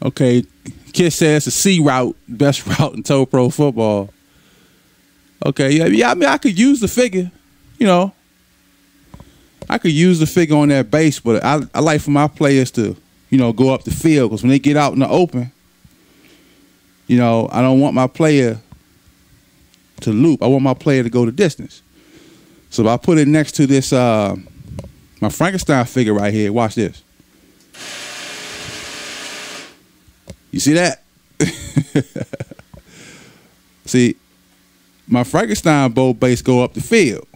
Okay, Kid says the C route, best route in Toe Pro football. Okay, yeah. I mean, I could use the figure, you know. I could use the figure on that bass, but I like for my players to, you know, go up the field, because when they get out in the open, you know, I don't want my player to loop. I want my player to go the distance. So if I put it next to this, my Frankenstein figure right here, watch this. You see that? See, my Frankenstein bow bass go up the field.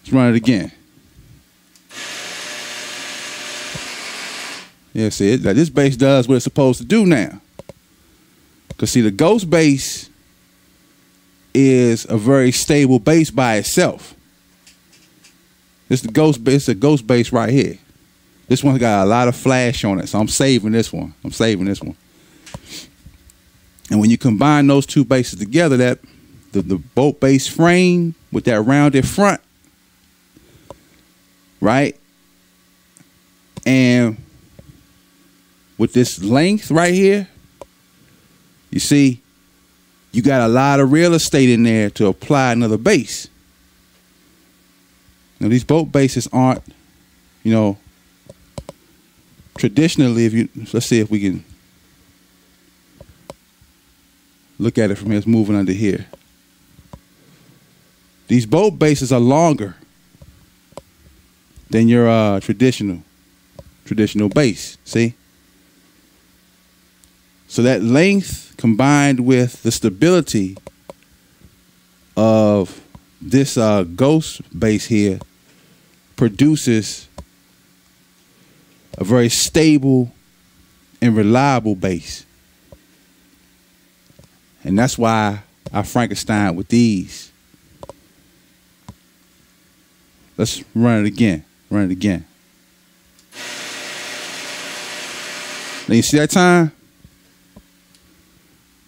Let's run it again. Yeah, see, this bass does what it's supposed to do now. Because see, the Ghost bass is a very stable bass by itself. It's the Ghost bass, it's a Ghost bass right here. This one's got a lot of flash on it, so I'm saving this one. And when you combine those two basses together, that the boat bass frame with that rounded front, right? And with this length right here, you see, you got a lot of real estate in there to apply another bass. Now, these boat basses aren't, you know, traditionally, let's see if we can look at it from here. It's moving under here. These boat basses are longer than your traditional bass. See? So that length combined with the stability of this Ghost bass here produces a very stable and reliable bass. And that's why I Frankenstein with these. Let's run it again. Now you see that time?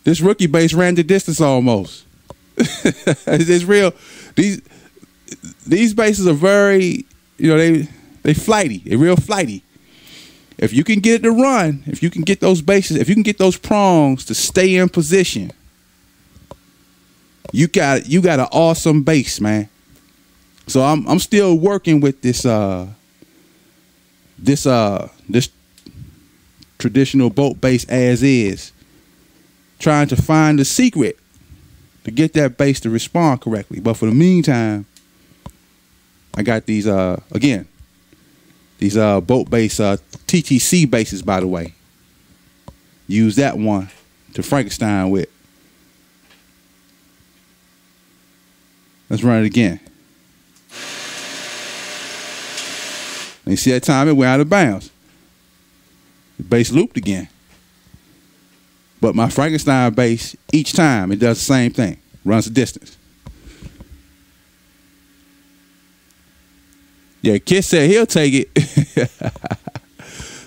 This rookie bass ran the distance almost. It's real. These basses are very, you know, they flighty. They're real flighty. If you can get it to run, if you can get those basses, if you can get those prongs to stay in position, you got an awesome bass, man. So I'm still working with this traditional boat bass as is, trying to find the secret to get that bass to respond correctly. But for the meantime, I got these again, these boat bass TTC basses, by the way. Use that one to Frankenstein with. Let's run it again. And you see that time it went out of bounds. The bass looped again. But my Frankenstein bass, each time it does the same thing. Runs the distance. Yeah, Kid said he'll take it.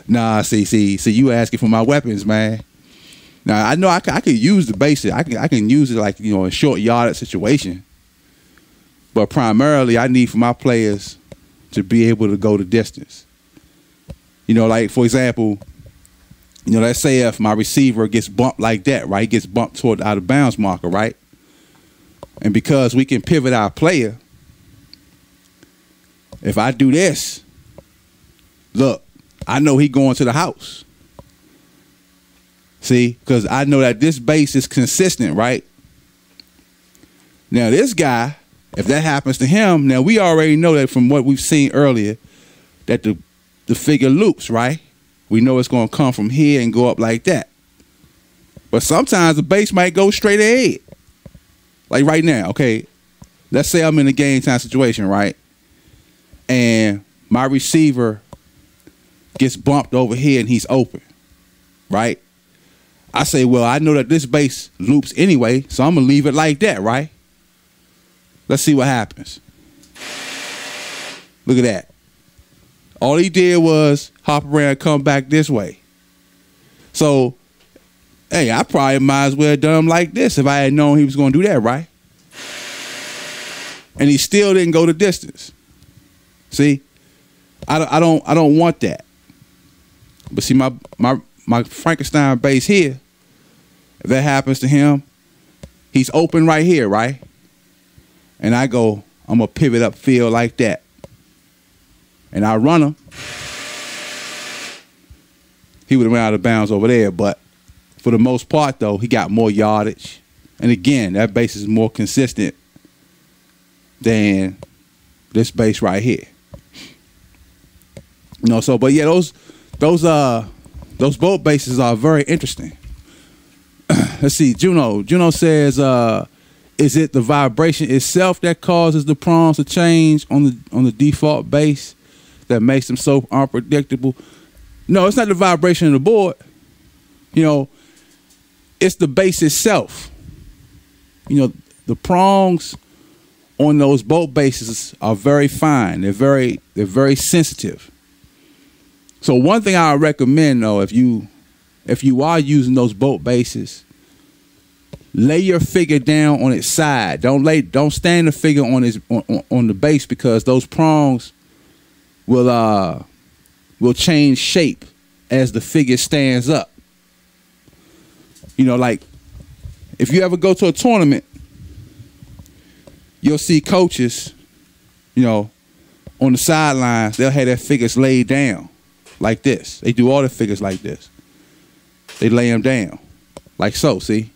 Nah, see, you asking for my weapons, man. Now I know I could use the bass. I can use it like, you know, in a short yardage situation. But primarily, I need for my players to be able to go the distance. You know, like, for example, you know, let's say if my receiver gets bumped like that, right? He gets bumped toward the out of bounds marker, right? And because we can pivot our player, if I do this, look, I know he going to the house. See, because I know that this bass is consistent, right? Now this guy, if that happens to him, now we already know that from what we've seen earlier, that the figure loops, right? We know it's going to come from here and go up like that. But sometimes the bass might go straight ahead. Like right now, okay, let's say I'm in a game time situation, right? And my receiver gets bumped over here and he's open, right? I say, well, I know that this bass loops anyway, so I'm going to leave it like that, right? Let's see what happens. Look at that. All he did was hop around and come back this way. So, hey, I probably might as well have done him like this if I had known he was going to do that, right? And he still didn't go the distance. See, I don't want that. But see, my Frankenstein bass here, if that happens to him, he's open right here, right? And I go, I'm gonna pivot up field like that, and I run him. He would have went out of bounds over there, but for the most part, though, he got more yardage. And again, that bass is more consistent than this bass right here. You know, so but yeah, those boat bases are very interesting. Let's see, Juno says, is it the vibration itself that causes the prongs to change on the default bass that makes them so unpredictable? No, it's not the vibration of the board. You know, it's the bass itself. You know, the prongs on those boat bases are very fine. They're very sensitive. So one thing I recommend, though, if you are using those boat bases, lay your figure down on its side. Don't stand the figure on the base, because those prongs will change shape as the figure stands up. You know, like if you ever go to a tournament, you'll see coaches, you know, on the sidelines, they'll have their figures laid down like this. They do all the figures like this. They lay them down like so, see?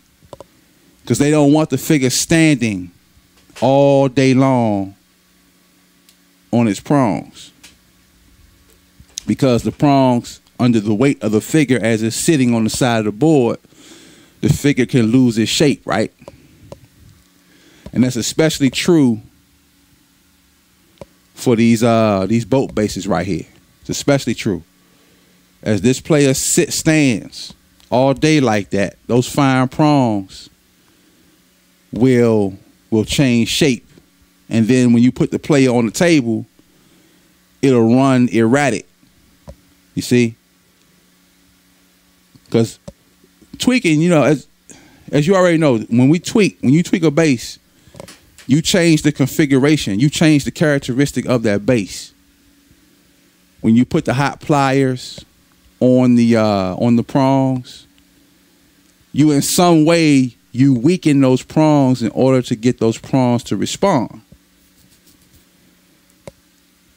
Because they don't want the figure standing all day long on its prongs. Because the prongs, under the weight of the figure as it's sitting on the side of the board, the figure can lose its shape, right? And that's especially true for these boat bases right here. It's especially true. As this player stands all day like that, those fine prongs will change shape. And then when you put the player on the table, it'll run erratic. You see? Because tweaking, you know, as you already know, when you tweak a bass, you change the configuration, you change the characteristic of that bass. When you put the hot pliers on the prongs, you in some way you weaken those prongs in order to get those prongs to respond.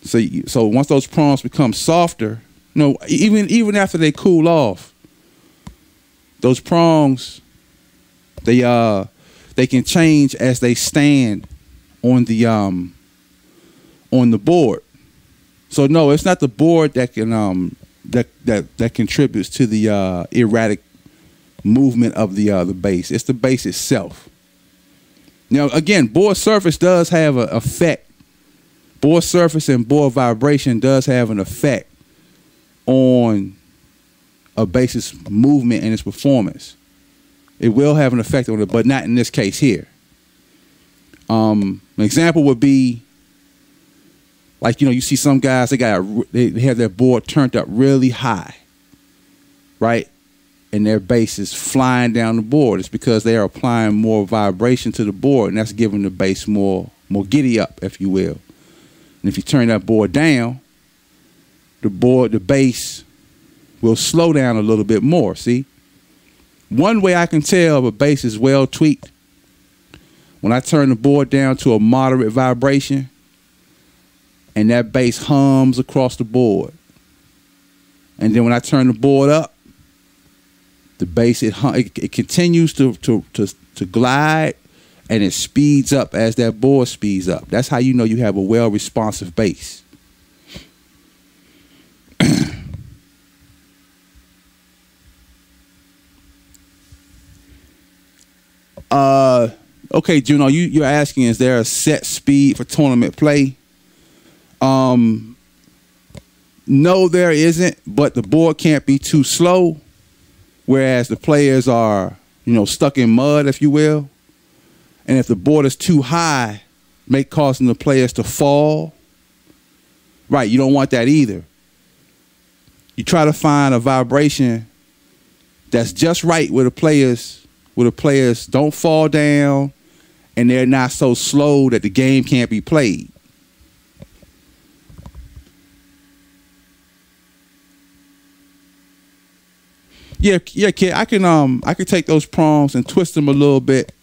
So once those prongs become softer, you know, even after they cool off, those prongs, they can change as they stand on the board. So no, it's not the board that can that contributes to the erratic movement of the bass. It's the bass itself. Now again, board surface does have an effect. Board surface and board vibration does have an effect on a bass's movement and its performance. It will have an effect on it, but not in this case here. An example would be, like, you know, you see some guys, they have their board turned up really high, right? And their bass is flying down the board. It's because they are applying more vibration to the board, and that's giving the bass more giddy up, if you will. And if you turn that board down, the bass will slow down a little bit more, see? One way I can tell if a bass is well tweaked, when I turn the board down to a moderate vibration, and that bass hums across the board. And then when I turn the board up, the bass it continues to glide, and it speeds up as that board speeds up. That's how you know you have a well responsive bass. Okay, Juno, you're asking, is there a set speed for tournament play? No, there isn't, but the board can't be too slow, whereas the players are, stuck in mud, if you will. And if the board is too high, causing the players to fall. Right, you don't want that either. You try to find a vibration that's just right where the players don't fall down and they're not so slow that the game can't be played. Yeah, kid. I can take those prongs and twist them a little bit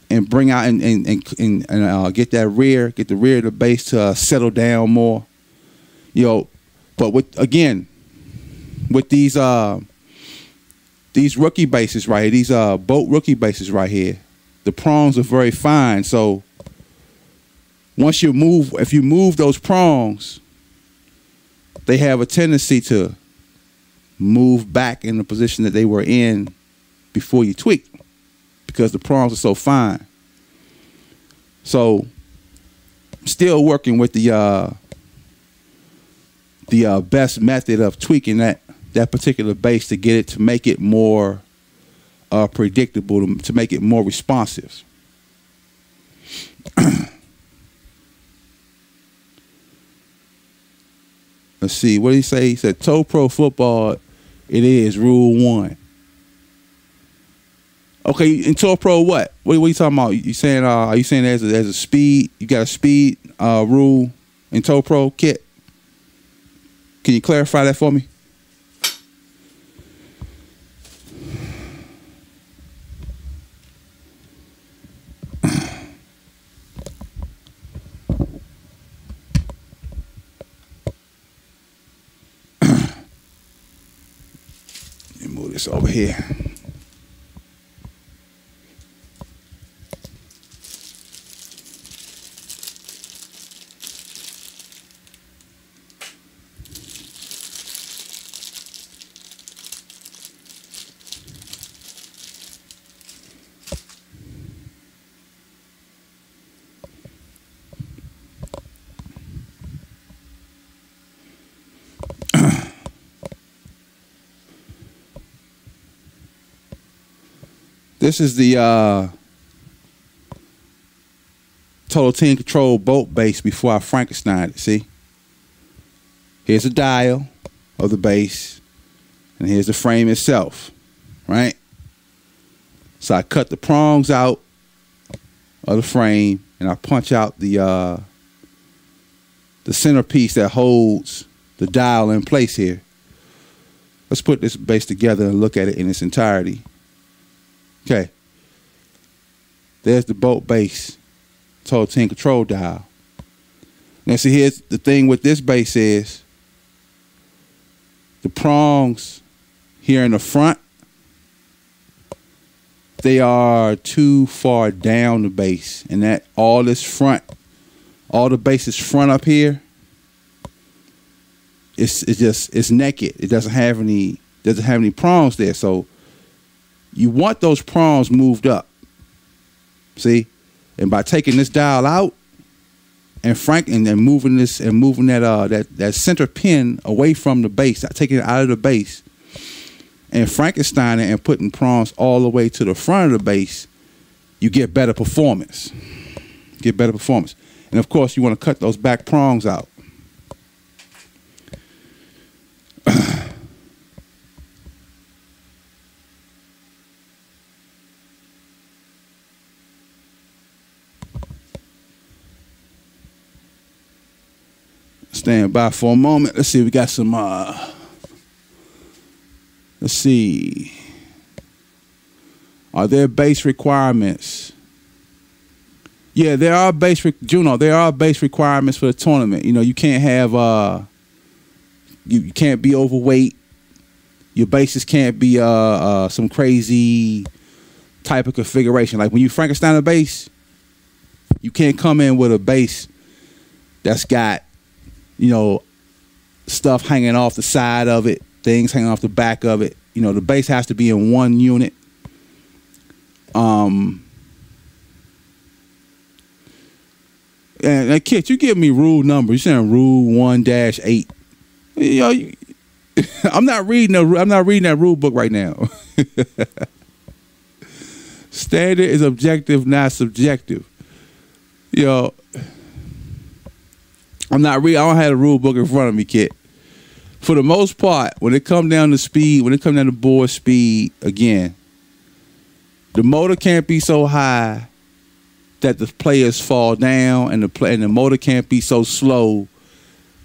and bring out and get the rear of the bass to settle down more. But with these rookie basses right here, these boat rookie basses right here, the prongs are very fine. So if you move those prongs, they have a tendency to move back in the position that they were in before you tweak, because the prongs are so fine. So still working with the best method of tweaking that particular bass to get it to make it more predictable, to make it more responsive. Let's see, what did he say? He said, Toe Pro football, it is rule 1. Okay, in Toe Pro, what? What are you talking about? You saying? Are you saying there's a speed? You got a speed rule in Toe Pro, Kit? Can you clarify that for me? Let me move this over here. This is the Total Team Control boat bass before I Frankenstein it. See? Here's a dial of the bass, and here's the frame itself, right? So I cut the prongs out of the frame, and I punch out the centerpiece that holds the dial in place here. Let's put this bass together and look at it in its entirety. Okay, there's the boat bass, Total Team Control dial. Now see, here's the thing with this bass is the prongs here in the front, they are too far down the bass, and that all the bass is front up here, it's naked. It doesn't have any prongs there, so you want those prongs moved up. See? And by taking this dial out and moving that center pin away from the bass, taking it out of the bass, and Frankenstein it and putting prongs all the way to the front of the bass, you get better performance. And of course, you want to cut those back prongs out. Stand by for a moment. Let's see. We got some. Let's see. Are there bass requirements Yeah, there are Juno. There are base requirements for the tournament. You know, you can't have you can't be overweight. Your bases can't be some crazy type of configuration. Like when you Frankenstein a base, you can't come in with a base that's got, you know, stuff hanging off the side of it, things hanging off the back of it. You know, the base has to be in one unit. And Kit, you give me rule number. You're saying rule 1-8. You know, I'm not reading that rule book right now. Standard is objective, not subjective. You know, I don't have the rule book in front of me, Kit. For the most part, when it comes down to speed, when it comes down to board speed, again, the motor can't be so high that the players fall down, and the motor can't be so slow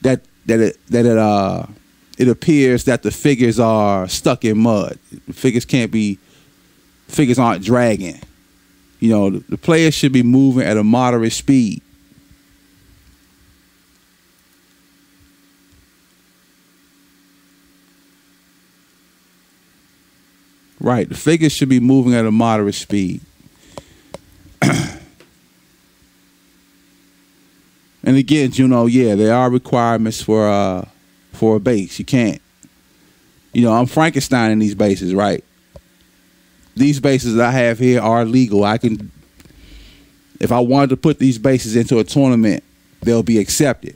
that it appears that the figures are stuck in mud. The figures aren't dragging. You know, the players should be moving at a moderate speed. Right, the figures should be moving at a moderate speed. And again, you know, yeah, there are requirements for a base. You can't, you know, I'm Frankenstein in these bases, right? These bases that I have here are legal. I can, if I wanted to put these bases into a tournament, they'll be accepted.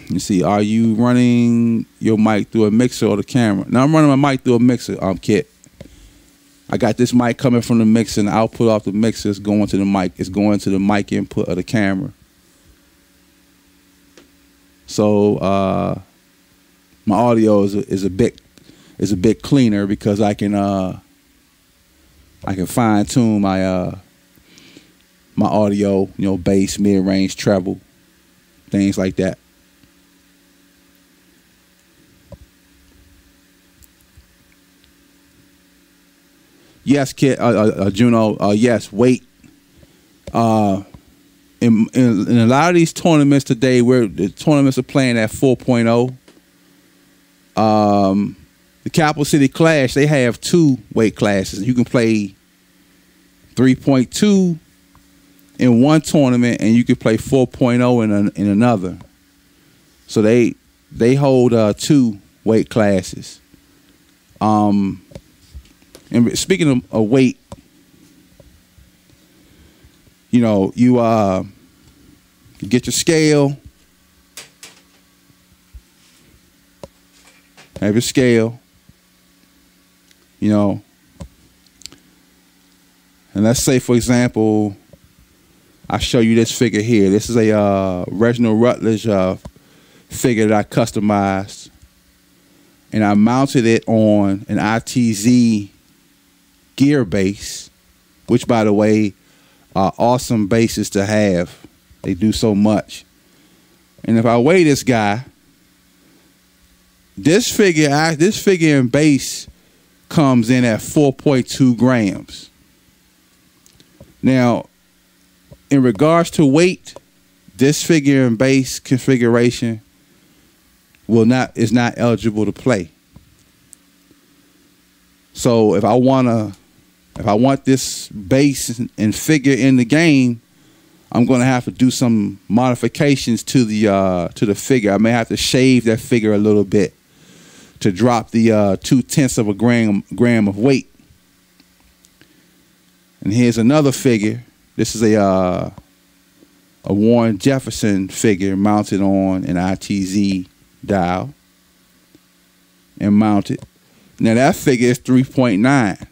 You see, are you running your mic through a mixer or the camera? Now I'm running my mic through a mixer, Kit. I got this mic coming from the mixer, and the output off the mixer is going to the mic. It's going to the mic input of the camera. So my audio is a bit cleaner because I can fine tune my my audio, you know, bass, mid range, treble, things like that. Yes, Kit, Juno. Yes, weight. In a lot of these tournaments today, where the tournaments are playing at 4.0, the Capital City Clash, they have 2 weight classes. You can play 3.2 in one tournament, and you can play 4.0 in another. So they hold 2 weight classes. And speaking of weight, you know, you get your scale, have your scale, you know, and let's say, for example, I show you this figure here. This is a Reginald Rutledge figure that I customized, and I mounted it on an ITZ gear base, which, by the way, are awesome bases to have. They do so much. And if I weigh this guy, this figure in base comes in at 4.2 grams. Now, in regards to weight, this figure in base configuration is not eligible to play. So if I want this base and figure in the game, I'm going to have to do some modifications to the figure. I may have to shave that figure a little bit to drop the 0.2 of a gram of weight. And here's another figure. This is a Warren Jefferson figure mounted on an ITZ dial and mounted. Now that figure is 3.9.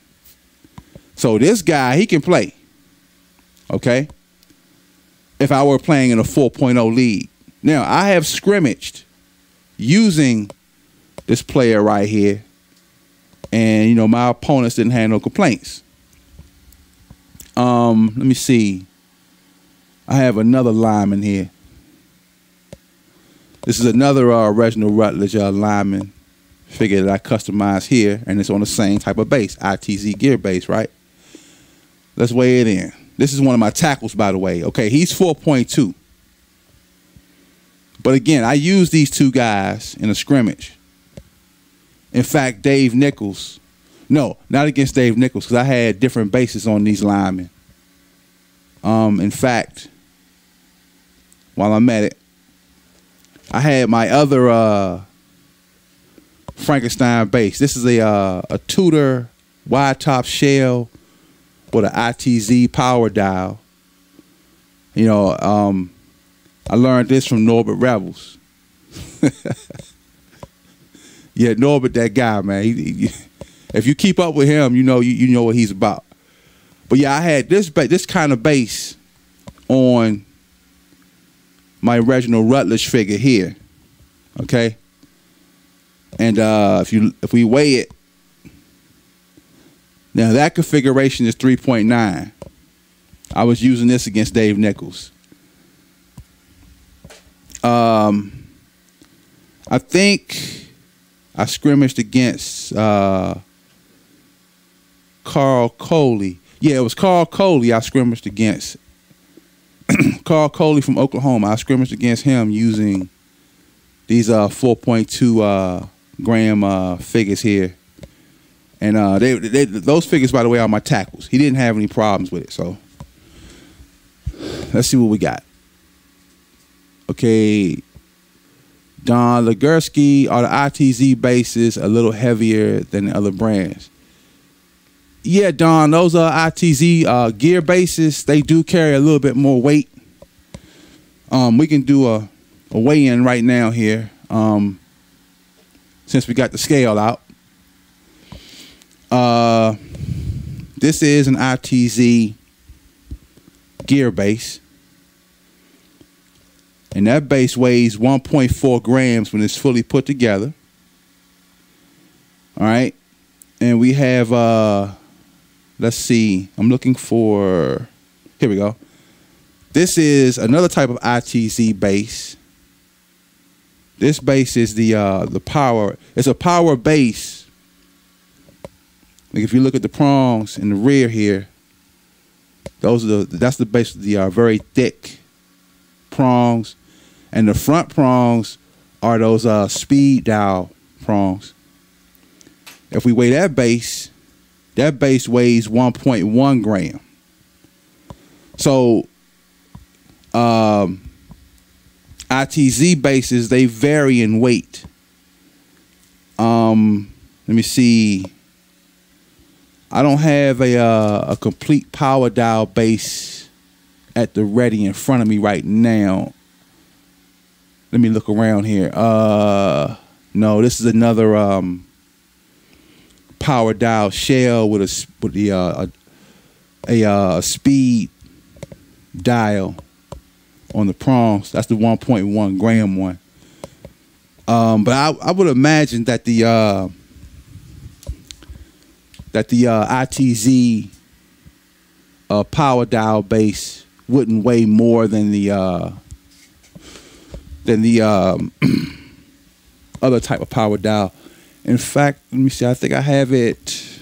So this guy, he can play, okay, if I were playing in a 4.0 league. Now, I have scrimmaged using this player right here, and, you know, my opponents didn't have no complaints. Let me see. I have another lineman here. This is another Reginald Rutledge lineman figure that I customized here, and it's on the same type of base, ITZ gear base, right? Let's weigh it in. This is one of my tackles, by the way. Okay, he's 4.2. But again, I use these two guys in a scrimmage. In fact, Dave Nichols. No, not against Dave Nichols, because I had different bases on these linemen. In fact, while I'm at it, I had my other Frankenstein base. This is a Tudor wide top shell with an ITZ power dial. You know, I learned this from Norbert Rebels. Yeah, Norbert, that guy, man. If you keep up with him, you know what he's about. But yeah, I had this kind of base on my Reginald Rutledge figure here. Okay, and if we weigh it, now that configuration is 3.9. I was using this against Dave Nichols. I think I scrimmaged against Carl Coley. Yeah, it was Carl Coley I scrimmaged against. Carl Coley from Oklahoma. I scrimmaged against him using these 4.2 gram figures here. And those figures, by the way, are my tackles. He didn't have any problems with it. So let's see what we got. Okay, Don Legursky, are the ITZ bases a little heavier than the other brands? Yeah, Don, those are ITZ gear bases. They do carry a little bit more weight. We can do a weigh-in right now here, since we got the scale out. This is an ITZ gear base. And that base weighs 1.4 grams when it's fully put together. All right. And we have, let's see, I'm looking for, here we go. This is another type of ITZ base. This base is the power. It's a power base. Like if you look at the prongs in the rear here, that's the base of the very thick prongs. And the front prongs are those speed dial prongs. If we weigh that base weighs 1.1 gram. So ITZ bases, they vary in weight. Let me see. I don't have a complete power dial base at the ready in front of me right now. Let me look around here. No, this is another power dial shell with a speed dial on the prongs. That's the 1.1 gram one. But I would imagine that the ITZ power dial base wouldn't weigh more than the other type of power dial. In fact, let me see. I think I have it.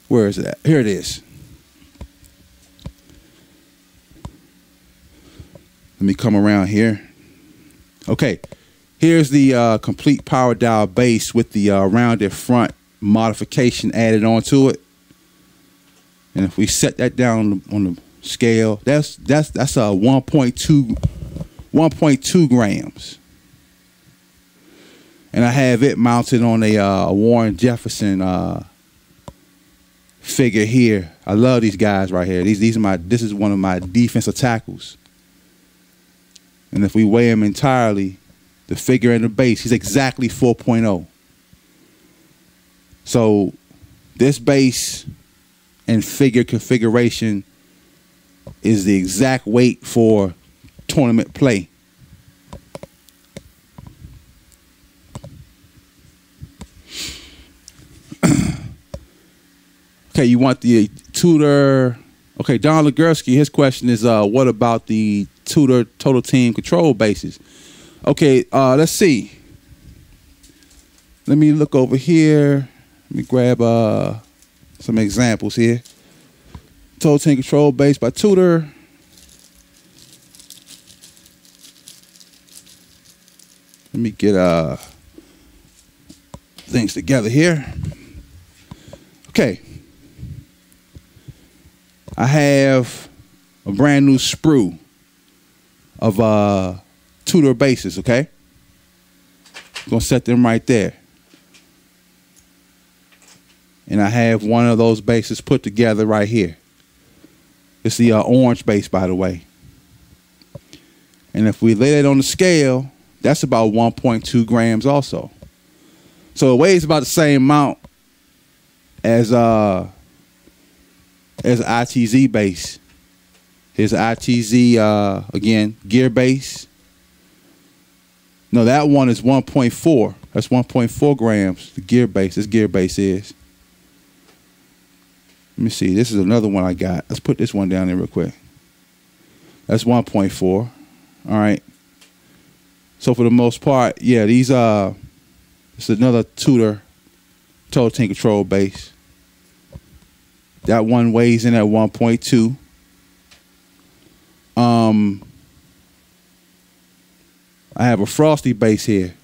Where is it at? Here it is. Let me come around here. Okay, here's the complete power dial base with the rounded front modification added onto it. And if we set that down on the scale, that's a 1.2 grams. And I have it mounted on a Warren Jefferson figure here. I love these guys right here. This is one of my defensive tackles. And if we weigh him entirely, the figure and the base, he's exactly 4.0. So this base and figure configuration is the exact weight for tournament play. Okay, you want the Tudor. Okay, Don Legursky, his question is, what about the Tudor total team control bases? Okay, let's see. Let me look over here. Let me grab some examples here. Total Tank Control base by Tudor. Let me get things together here. Okay. I have a brand new sprue of Tudor bases, okay? Gonna set them right there. And I have one of those bases put together right here. It's the orange base, by the way. And if we lay that on the scale, that's about 1.2 grams also. So it weighs about the same amount as an ITZ base. Here's an ITZ, again, gear base. No, that one is 1.4. That's 1.4 grams, the gear base. This gear base is. Let me see. This is another one I got. Let's put this one down there real quick. That's 1.4. All right. So for the most part, yeah, these it's another Tudor Total Tank Control base. That one weighs in at 1.2. I have a Frosty base here.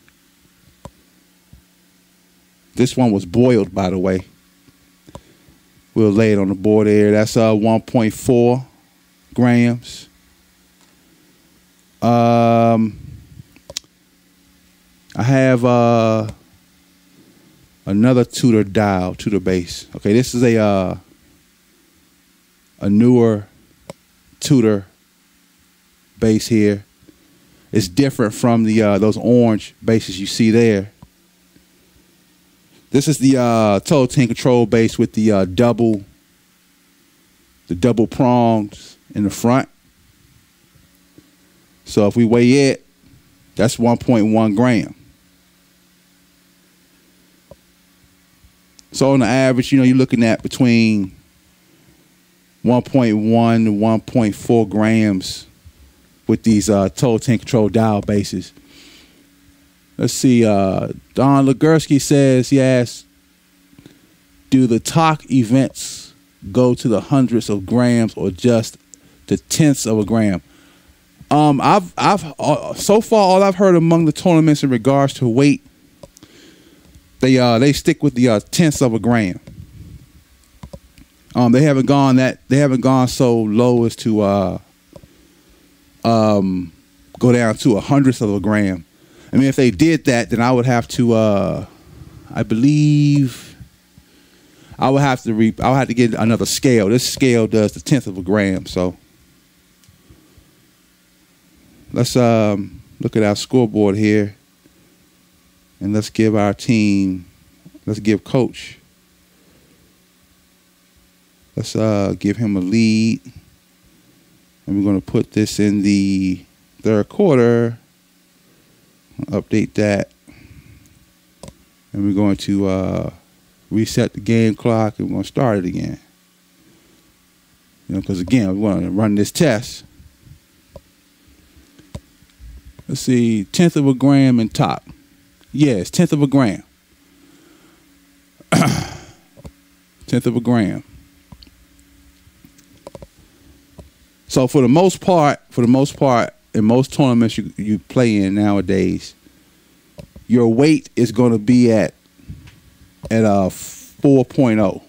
This one was boiled, by the way. We'll lay it on the board there. That's 1.4 grams. I have another Tudor dial, Tudor base. Okay, this is a newer Tudor base here. It's different from the those orange bases you see there. This is the Total Tank Control base with the double prongs in the front. So if we weigh it, that's 1.1 gram. So on the average, you know, you're looking at between 1.1 to 1.4 grams with these Total Tank Control dial bases. Let's see. Don Legursky says, he asked, do the talk events go to the hundreds of grams or just the tenths of a gram? I've so far all I've heard among the tournaments in regards to weight, they stick with the tenths of a gram. They haven't gone so low as to go down to a hundredth of a gram. I mean, if they did that, then I would have to, I believe, I would have to get another scale. This scale does the tenth of a gram. So let's look at our scoreboard here, and let's give our team, let's give Coach, let's give him a lead, and we're going to put this in the third quarter. Update that, and we're going to reset the game clock, and we're going to start it again. You know, because again, we want to run this test. Let's see, tenth of a gram in top. Yes, tenth of a gram. Tenth of a gram. So for the most part, in most tournaments you play in nowadays, your weight is going to be at a 4.0.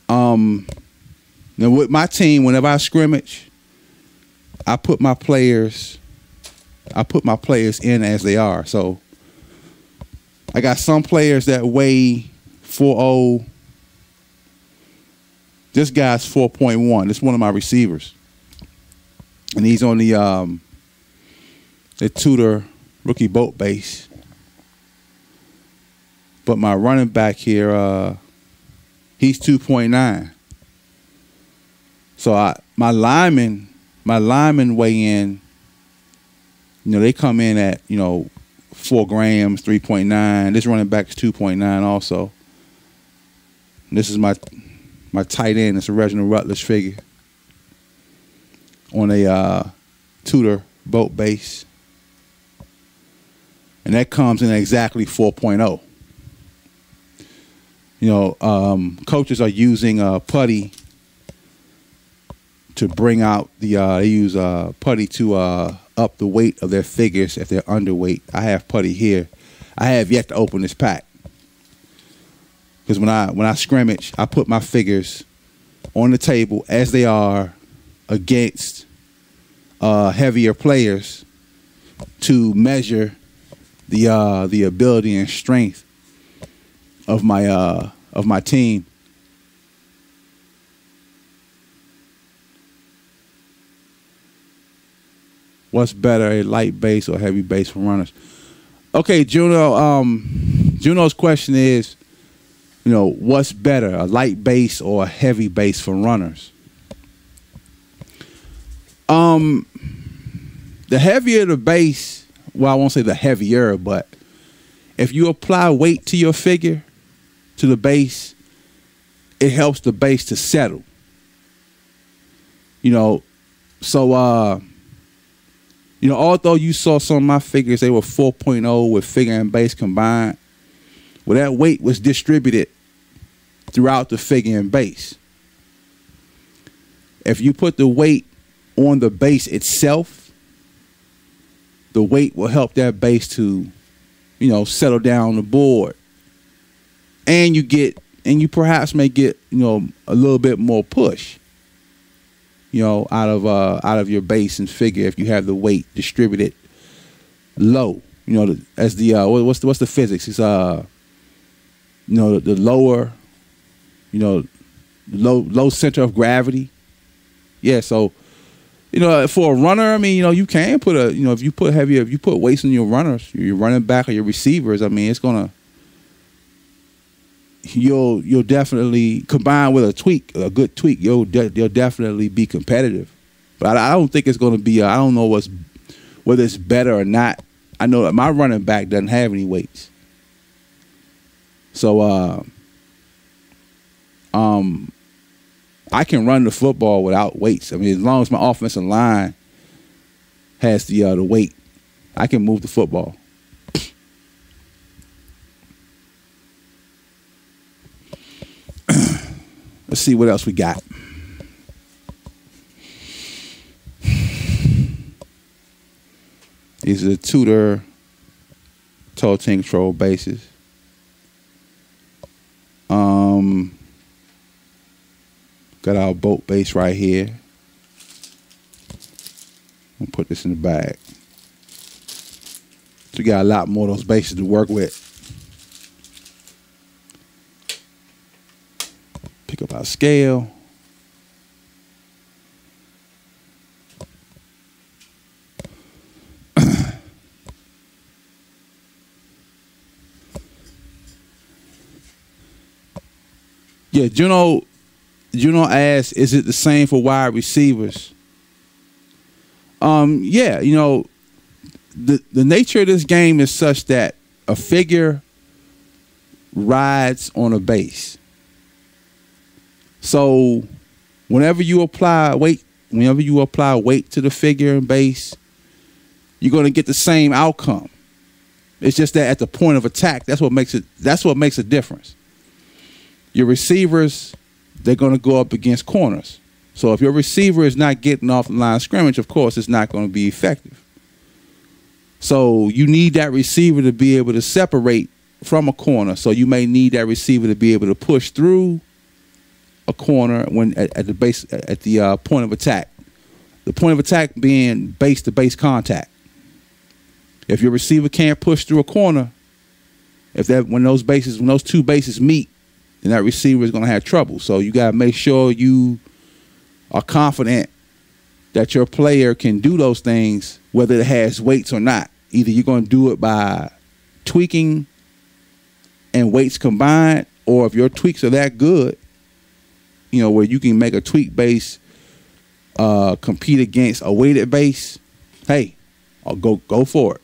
Now with my team, whenever I scrimmage, I put my players in as they are. So I got some players that weigh 4.0. This guy's 4.1. This is one of my receivers. And he's on the Tudor rookie boat base. But my running back here, he's 2.9. So my linemen weigh in, you know, they come in at, 4 grams, 3.9. This running back is 2.9 also. And this is my tight end. It's a Reginald Rutledge figure on a Tudor boat base. And that comes in at exactly 4.0. Coaches are using putty to bring out the they use putty to up the weight of their figures if they're underweight. I have putty here. I have yet to open this pack because when I scrimmage, I put my figures on the table as they are against heavier players to measure the ability and strength of my team. What's better, a light base or heavy base for runners? Okay, Juno. Juno's question is, what's better, a light base or a heavy base for runners? The heavier the base, well, I won't say the heavier, but if you apply weight to your figure, to the base, it helps the base to settle. Although you saw some of my figures, they were 4.0 with figure and base combined. Well, that weight was distributed throughout the figure and base. If you put the weight on the base itself, the weight will help that base to, settle down the board. And you perhaps may get, a little bit more push, out of your base and figure if you have the weight distributed low. As the what's the physics? It's the lower, low center of gravity. Yeah, so for a runner, I mean, you can put if you put weights on your runners, your running back or your receivers, I mean, it's gonna you'll definitely combine with a good tweak. You'll definitely be competitive. But I don't think it's going to be. I don't know whether it's better or not. I know that my running back doesn't have any weights, so I can run the football without weights. I mean, as long as my offensive line has the weight, I can move the football. Let's see what else we got. These are the Tudor toe team control bases. Got our boat base right here. I'll put this in the bag. So we got a lot more of those bases to work with. Pick up our scale. Yeah, Juno asked, is it the same for wide receivers? Yeah, the nature of this game is such that a figure rides on a base. So whenever you apply weight to the figure and base, you're going to get the same outcome. It's just that at the point of attack, that's what makes a difference. Your receivers, they're going to go up against corners. So if your receiver is not getting off the line of scrimmage, of course, it's not going to be effective. So you need that receiver to be able to separate from a corner. So you may need that receiver to be able to push through a corner when at the base at the point of attack. The point of attack being base to base contact. If your receiver can't push through a corner, when those two bases meet, then that receiver is going to have trouble. So you got to make sure you are confident that your player can do those things, whether it has weights or not. Either you're going to do it by tweaking and weights combined, or if your tweaks are that good, where you can make a tweak base compete against a weighted base, hey, I'll go for it.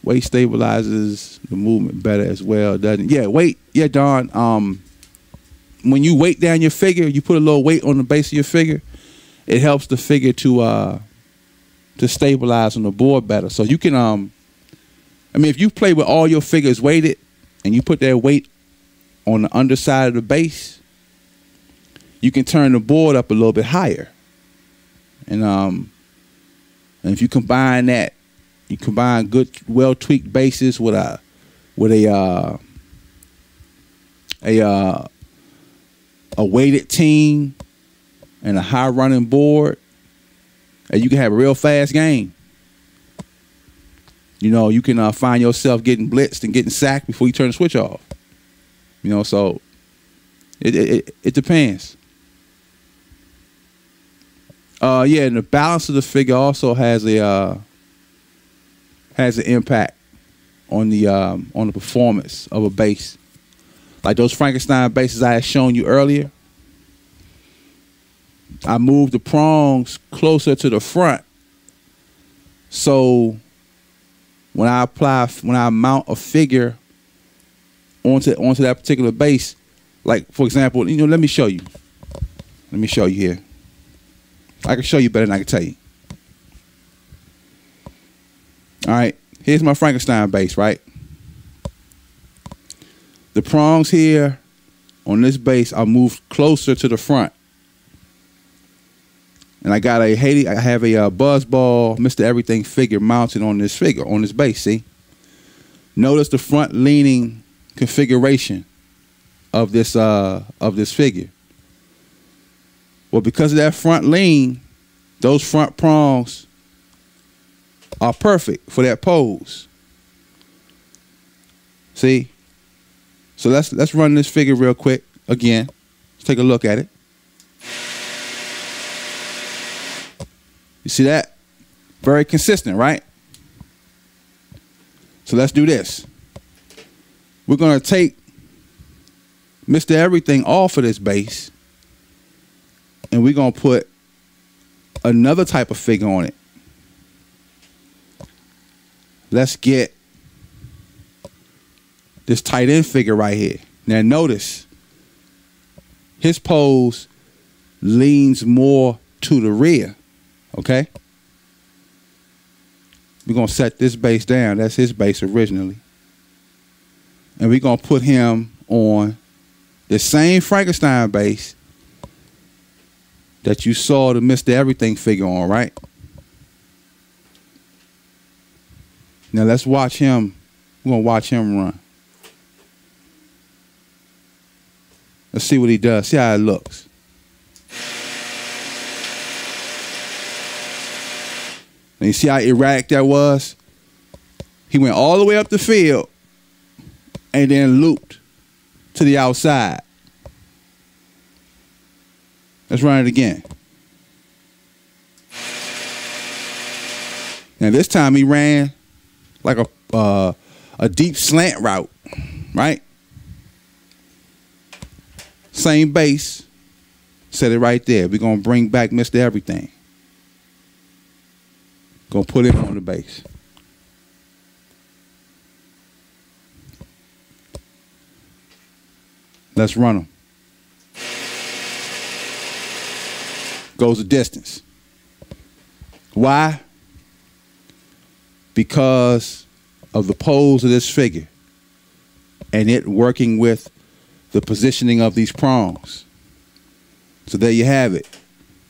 Weight stabilizes the movement better as well, doesn't it? Yeah, weight. Yeah, Don. When you weight down your figure, you put a little weight on the base of your figure, it helps the figure to stabilize on the board better. So you can, if you play with all your figures weighted and you put that weight on the underside of the base, you can turn the board up a little bit higher. And if you combine that, you combine good, well tweaked basses with a weighted team and a high running board, and you can have a real fast game. You know, you can find yourself getting blitzed and getting sacked before you turn the switch off. You know, so it depends. Yeah, and the balance of the figure also has an impact on the performance of a bass. Like those Frankenstein basses I had shown you earlier, I moved the prongs closer to the front, so when I mount a figure onto that particular bass, like for example, you know, let me show you here. I can show you better than I can tell you. All right, here's my Frankenstein bass, right? The prongs here on this bass are moved closer to the front. And I have a Buzzball Mr. Everything figure mounted on this bass, see? Notice the front leaning configuration of this figure. Well, because of that front lean, those front prongs are perfect for that pose. See? So let's run this figure real quick again. Let's take a look at it. You see that? Very consistent, right? So let's do this. We're going to take Mr. Everything off of this bass, and we're going to put another type of figure on it. Let's get this tight end figure right here. Now notice, his pose leans more to the rear. Okay? We're going to set this bass down. That's his bass originally. And we're going to put him on the same Frankenstein bass that you saw the Mr. Everything figure on, right? Now let's watch him. We're going to watch him run. Let's see what he does. See how it looks. And you see how erratic that was? He went all the way up the field and then looped to the outside. Let's run it again. Now this time he ran like a deep slant route, right? Same bass. Set it right there. We're going to bring back Mr. Everything. Gonna put him on the bass. Let's run him. Goes the distance. Why? Because of the pose of this figure and it working with the positioning of these prongs. So there you have it.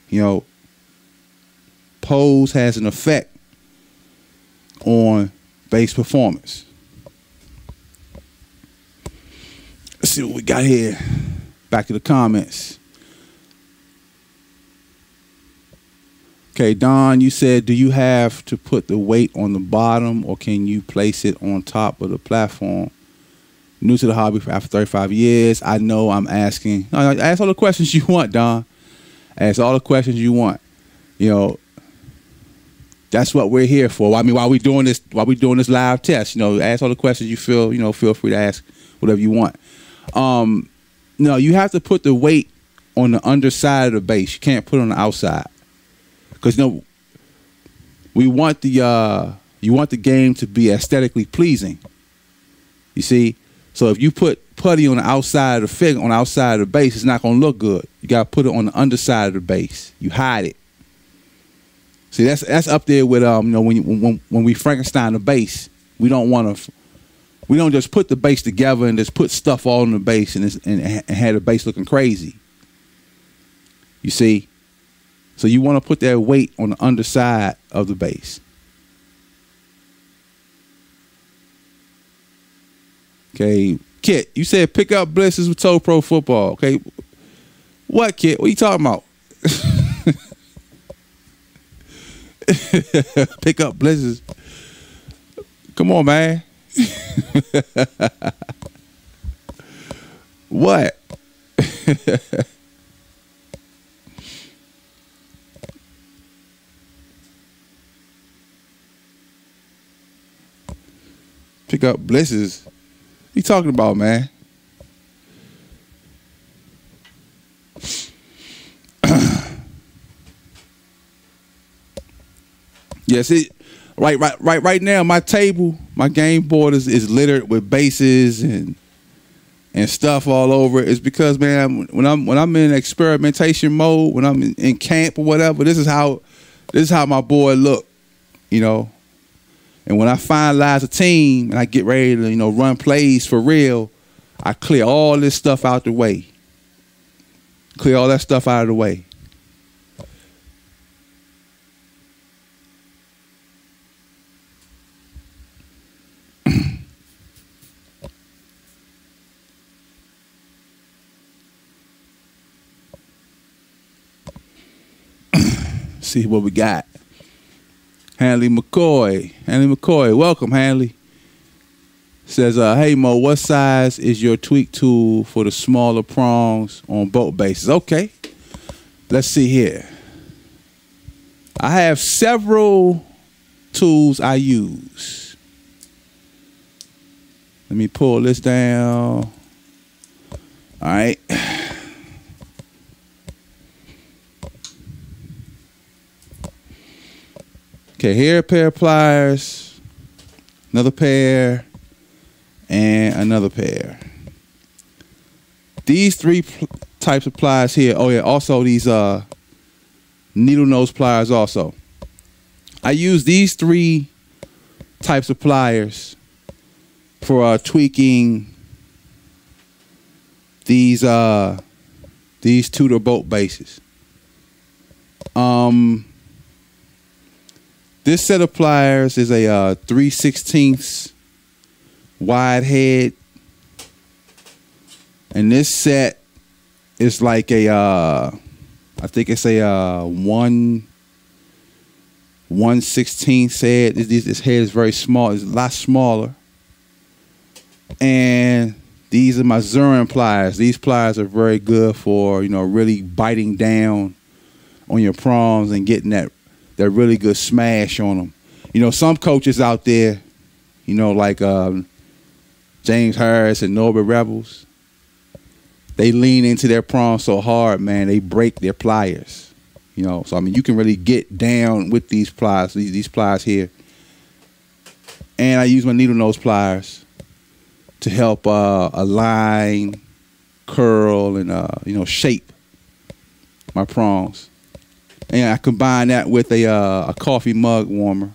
You know, pose has an effect on bass performance. Let's see what we got here. Back to the comments. Okay, Don, you said, do you have to put the weight on the bottom or can you place it on top of the platform? New to the hobby after 35 years. I know I'm asking. Ask all the questions you want, Don. Ask all the questions you want. You know, that's what we're here for. I mean, while we doing this live test, you know, ask all the questions you feel free to ask whatever you want. No, you have to put the weight on the underside of the bass. You can't put it on the outside. Because, you know, you want the game to be aesthetically pleasing. You see? So if you put putty on the outside of the figure, on the outside of the bass, it's not going to look good. You got to put it on the underside of the bass. You hide it. See, that's up there with you know, when we Frankenstein the bass, we don't just put the bass together and just put stuff all in the bass and have the bass looking crazy. You see? So you want to put that weight on the underside of the bass. Okay, Kit, you said pick up blisters with Toe Pro football. Okay, what, Kit? What are you talking about? Pick up blisters. Come on, man. What? Pick up blisters. What you talking about, man? Yes, right now, my table, my game board is littered with bases and stuff all over. It's because, man, when I'm in experimentation mode, when I'm in camp or whatever, this is how my board look, you know. And when I finalize a team and I get ready to, you know, run plays for real, I clear all this stuff out the way. Clear all that stuff out of the way. See what we got. Hanley McCoy, welcome, Hanley. Says, hey Mo, what size is your tweak tool for the smaller prongs on boat bases? Okay, let's see here. I have several tools I use. Let me pull this down. All right. Okay, here a pair of pliers, another pair, and another pair. These three types of pliers here. Oh yeah, also these needle nose pliers also. I use these three types of pliers for tweaking these Tudor boat bases. This set of pliers is a 3/16 wide head, and this set is like a I think it's a 1/16 head. This head is very small. It's a lot smaller, and these are my Zurin pliers. These pliers are very good for, you know, really biting down on your prongs and getting that really good smash on them. You know, some coaches out there, you know, like James Harris and Norbert Rebels, they lean into their prongs so hard, man, they break their pliers. You know, so I mean, you can really get down with these pliers, these pliers here. And I use my needle nose pliers to help align, curl, and you know, shape my prongs. And I combine that with a coffee mug warmer.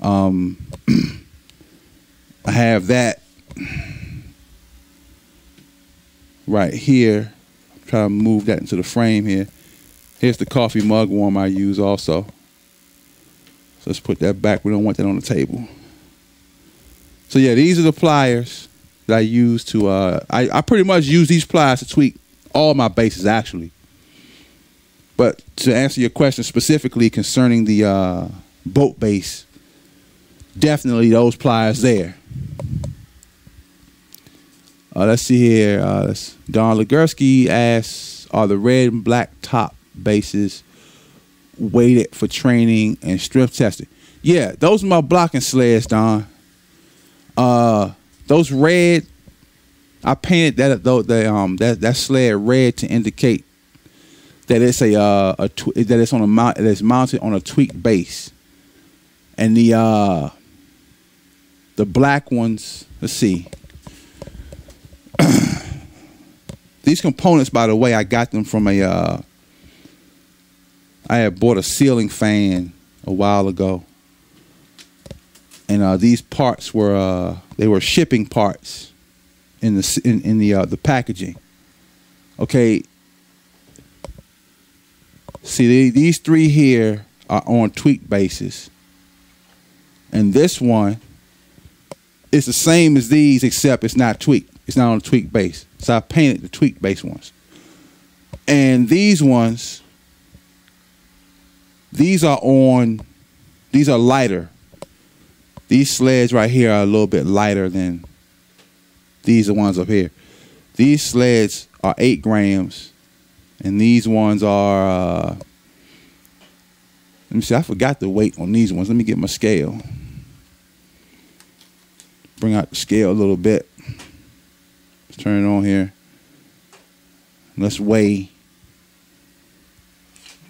I have that right here. I'm trying to move that into the frame here. Here's the coffee mug warmer I use also. So let's put that back. We don't want that on the table. So yeah, these are the pliers that I use to, I pretty much use these pliers to tweak all my bases actually. But to answer your question specifically concerning the boat base, definitely those pliers there. Let's see here. Don Legursky asks, are the red and black top bases weighted for training and strength testing? Yeah, those are my blocking sleds, Don. Those red, I painted that sled red to indicate that it's that it's on a mount, that it's mounted on a tweaked base, and the black ones. Let's see. These components, by the way, I got them from I had bought a ceiling fan a while ago, and these parts were they were shipping parts in the packaging. Okay. See, these three here are on tweaked bases. And this one is the same as these, except it's not tweaked. It's not on a tweaked base. So I painted the tweaked base ones. And these ones, these are lighter. These sleds right here are a little bit lighter than these are ones up here. These sleds are 8 grams. And these ones are, let me see, I forgot the weight on these ones. Let me get my scale. Bring out the scale a little bit. Let's turn it on here. Let's weigh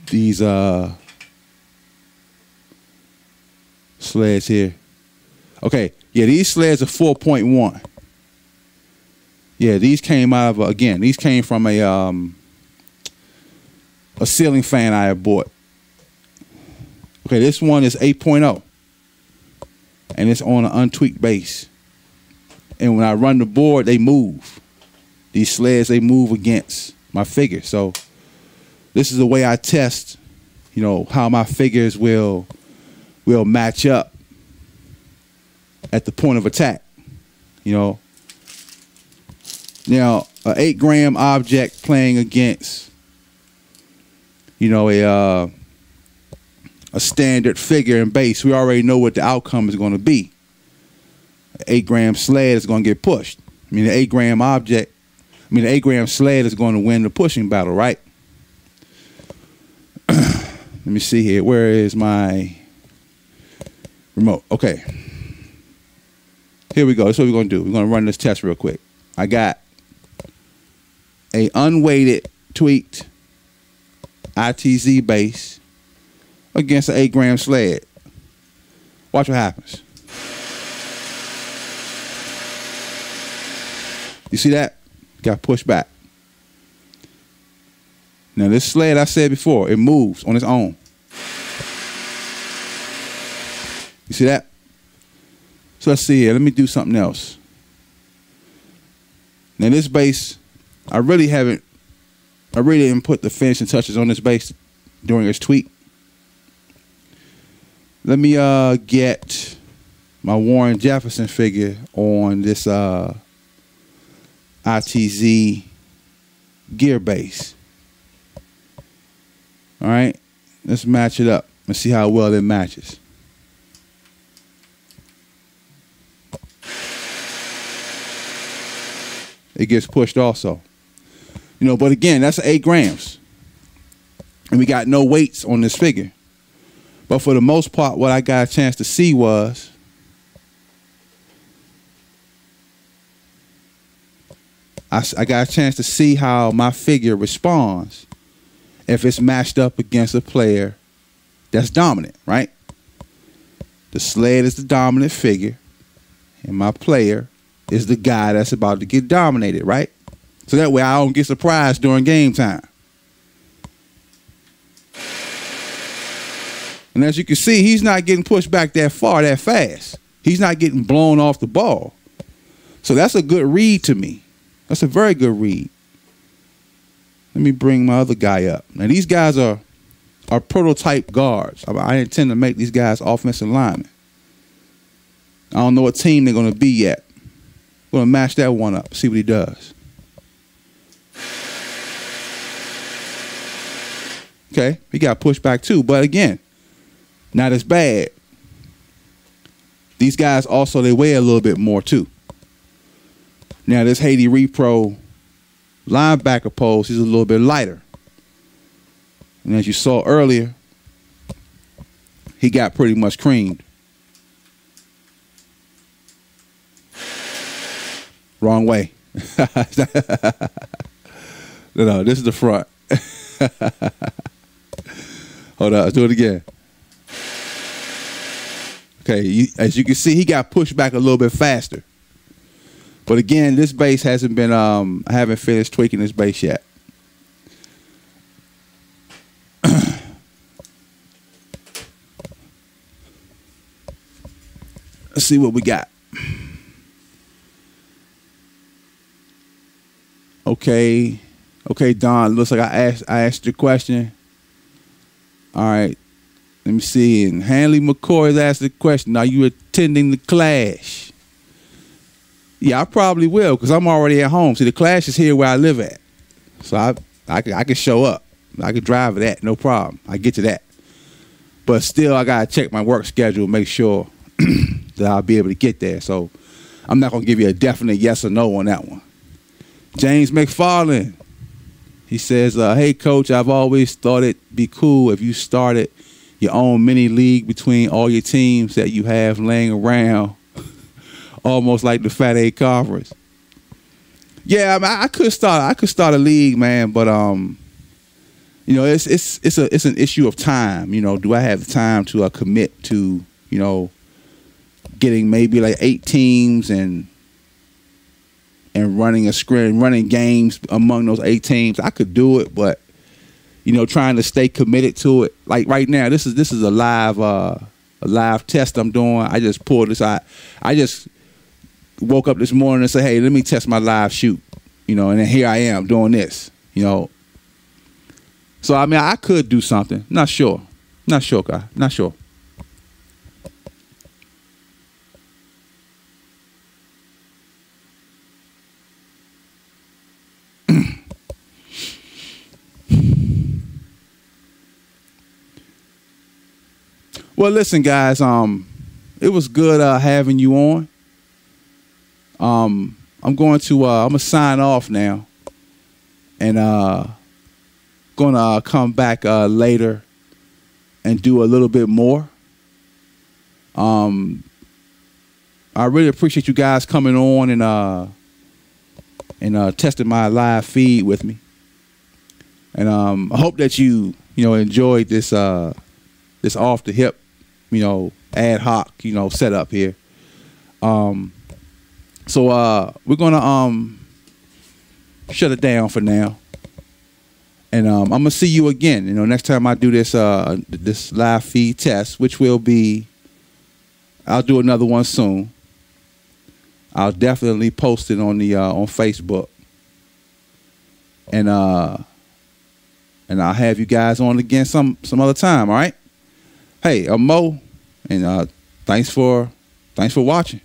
these sleds here. Okay, yeah, these sleds are 4.1. Yeah, these came out of, again, these came from a ceiling fan I had bought. Okay, this one is 8.0. And it's on an untweaked base. And when I run the board, they move. These sleds, they move against my figure. So this is the way I test, you know, how my figures will match up at the point of attack. You know. Now, an 8-gram object playing against, you know, a standard figure and base, we already know what the outcome is going to be. An 8-gram sled is going to get pushed. I mean, the 8-gram object, the 8-gram sled is going to win the pushing battle, right? Let me see here. Where is my remote? Okay. Here we go. That's what we're going to do. We're going to run this test real quick. I got a unweighted, tweaked ITZ base against an 8-gram sled. Watch what happens. You see that? Got pushed back. Now this sled, I said before, it moves on its own. You see that? So let's see here. Let me do something else. Now this base, I really didn't put the finishing touches on this base during its tweak. Let me get my Warren Jefferson figure on this ITZ gear base. All right, let's match it up and see how well it matches. It gets pushed also. You know, but again, that's 8 grams. And we got no weights on this figure. But for the most part, what I got a chance to see was I got a chance to see how my figure responds if it's matched up against a player that's dominant, right? The sled is the dominant figure, and my player is the guy that's about to get dominated, right? So that way I don't get surprised during game time. And as you can see, he's not getting pushed back that far, that fast. He's not getting blown off the ball. So that's a good read to me. That's a very good read. Let me bring my other guy up. Now, these guys are prototype guards. I intend to make these guys offensive linemen. I don't know what team they're going to be yet. I'm going to match that one up, see what he does. Okay, he got pushed back too, but again, not as bad. These guys also, they weigh a little bit more too. Now this Haiti Repro linebacker pose, he's a little bit lighter. And as you saw earlier, he got pretty much creamed. Wrong way. No, this is the front. Hold on, let's do it again. Okay, as you can see, he got pushed back a little bit faster. But again, this base hasn't been, I haven't finished tweaking this base yet. Let's see what we got. Okay, Don, looks like I asked your question. All right. Let me see. And Hanley McCoy has asked the question, are you attending the Clash? Yeah, I probably will because I'm already at home. See, the Clash is here where I live at. So I can show up. I can drive it at, no problem. I get to that. But still, I got to check my work schedule, make sure that I'll be able to get there. So I'm not going to give you a definite yes or no on that one. James McFarland, he says, hey, Coach, I've always thought it'd be cool if you started your own mini league between all your teams that you have laying around, almost like the Fat Eight Conference. Yeah, I mean, I could start a league, man, but you know, it's an issue of time. You know, do I have the time to commit to, you know, getting maybe like 8 teams and running a screen, running games among those 8 teams? I could do it, but you know, trying to stay committed to it. Like right now, this is a live test I'm doing. I just pulled this out. I just woke up this morning and said, hey, let me test my live shoot. You know, and then here I am doing this. You know, so I mean, I could do something. Not sure, guy. Not sure. Well, listen, guys. It was good having you on. I'm gonna sign off now, and gonna come back later and do a little bit more. I really appreciate you guys coming on and testing my live feed with me, and I hope that you enjoyed this this off the hip, ad hoc, setup here. So we're gonna shut it down for now, and I'm gonna see you again. Next time I do this this live feed test, which will be, I'll do another one soon. I'll definitely post it on the on Facebook, and I'll have you guys on again some other time. All right. Hey, I'm Mo, and thanks for watching.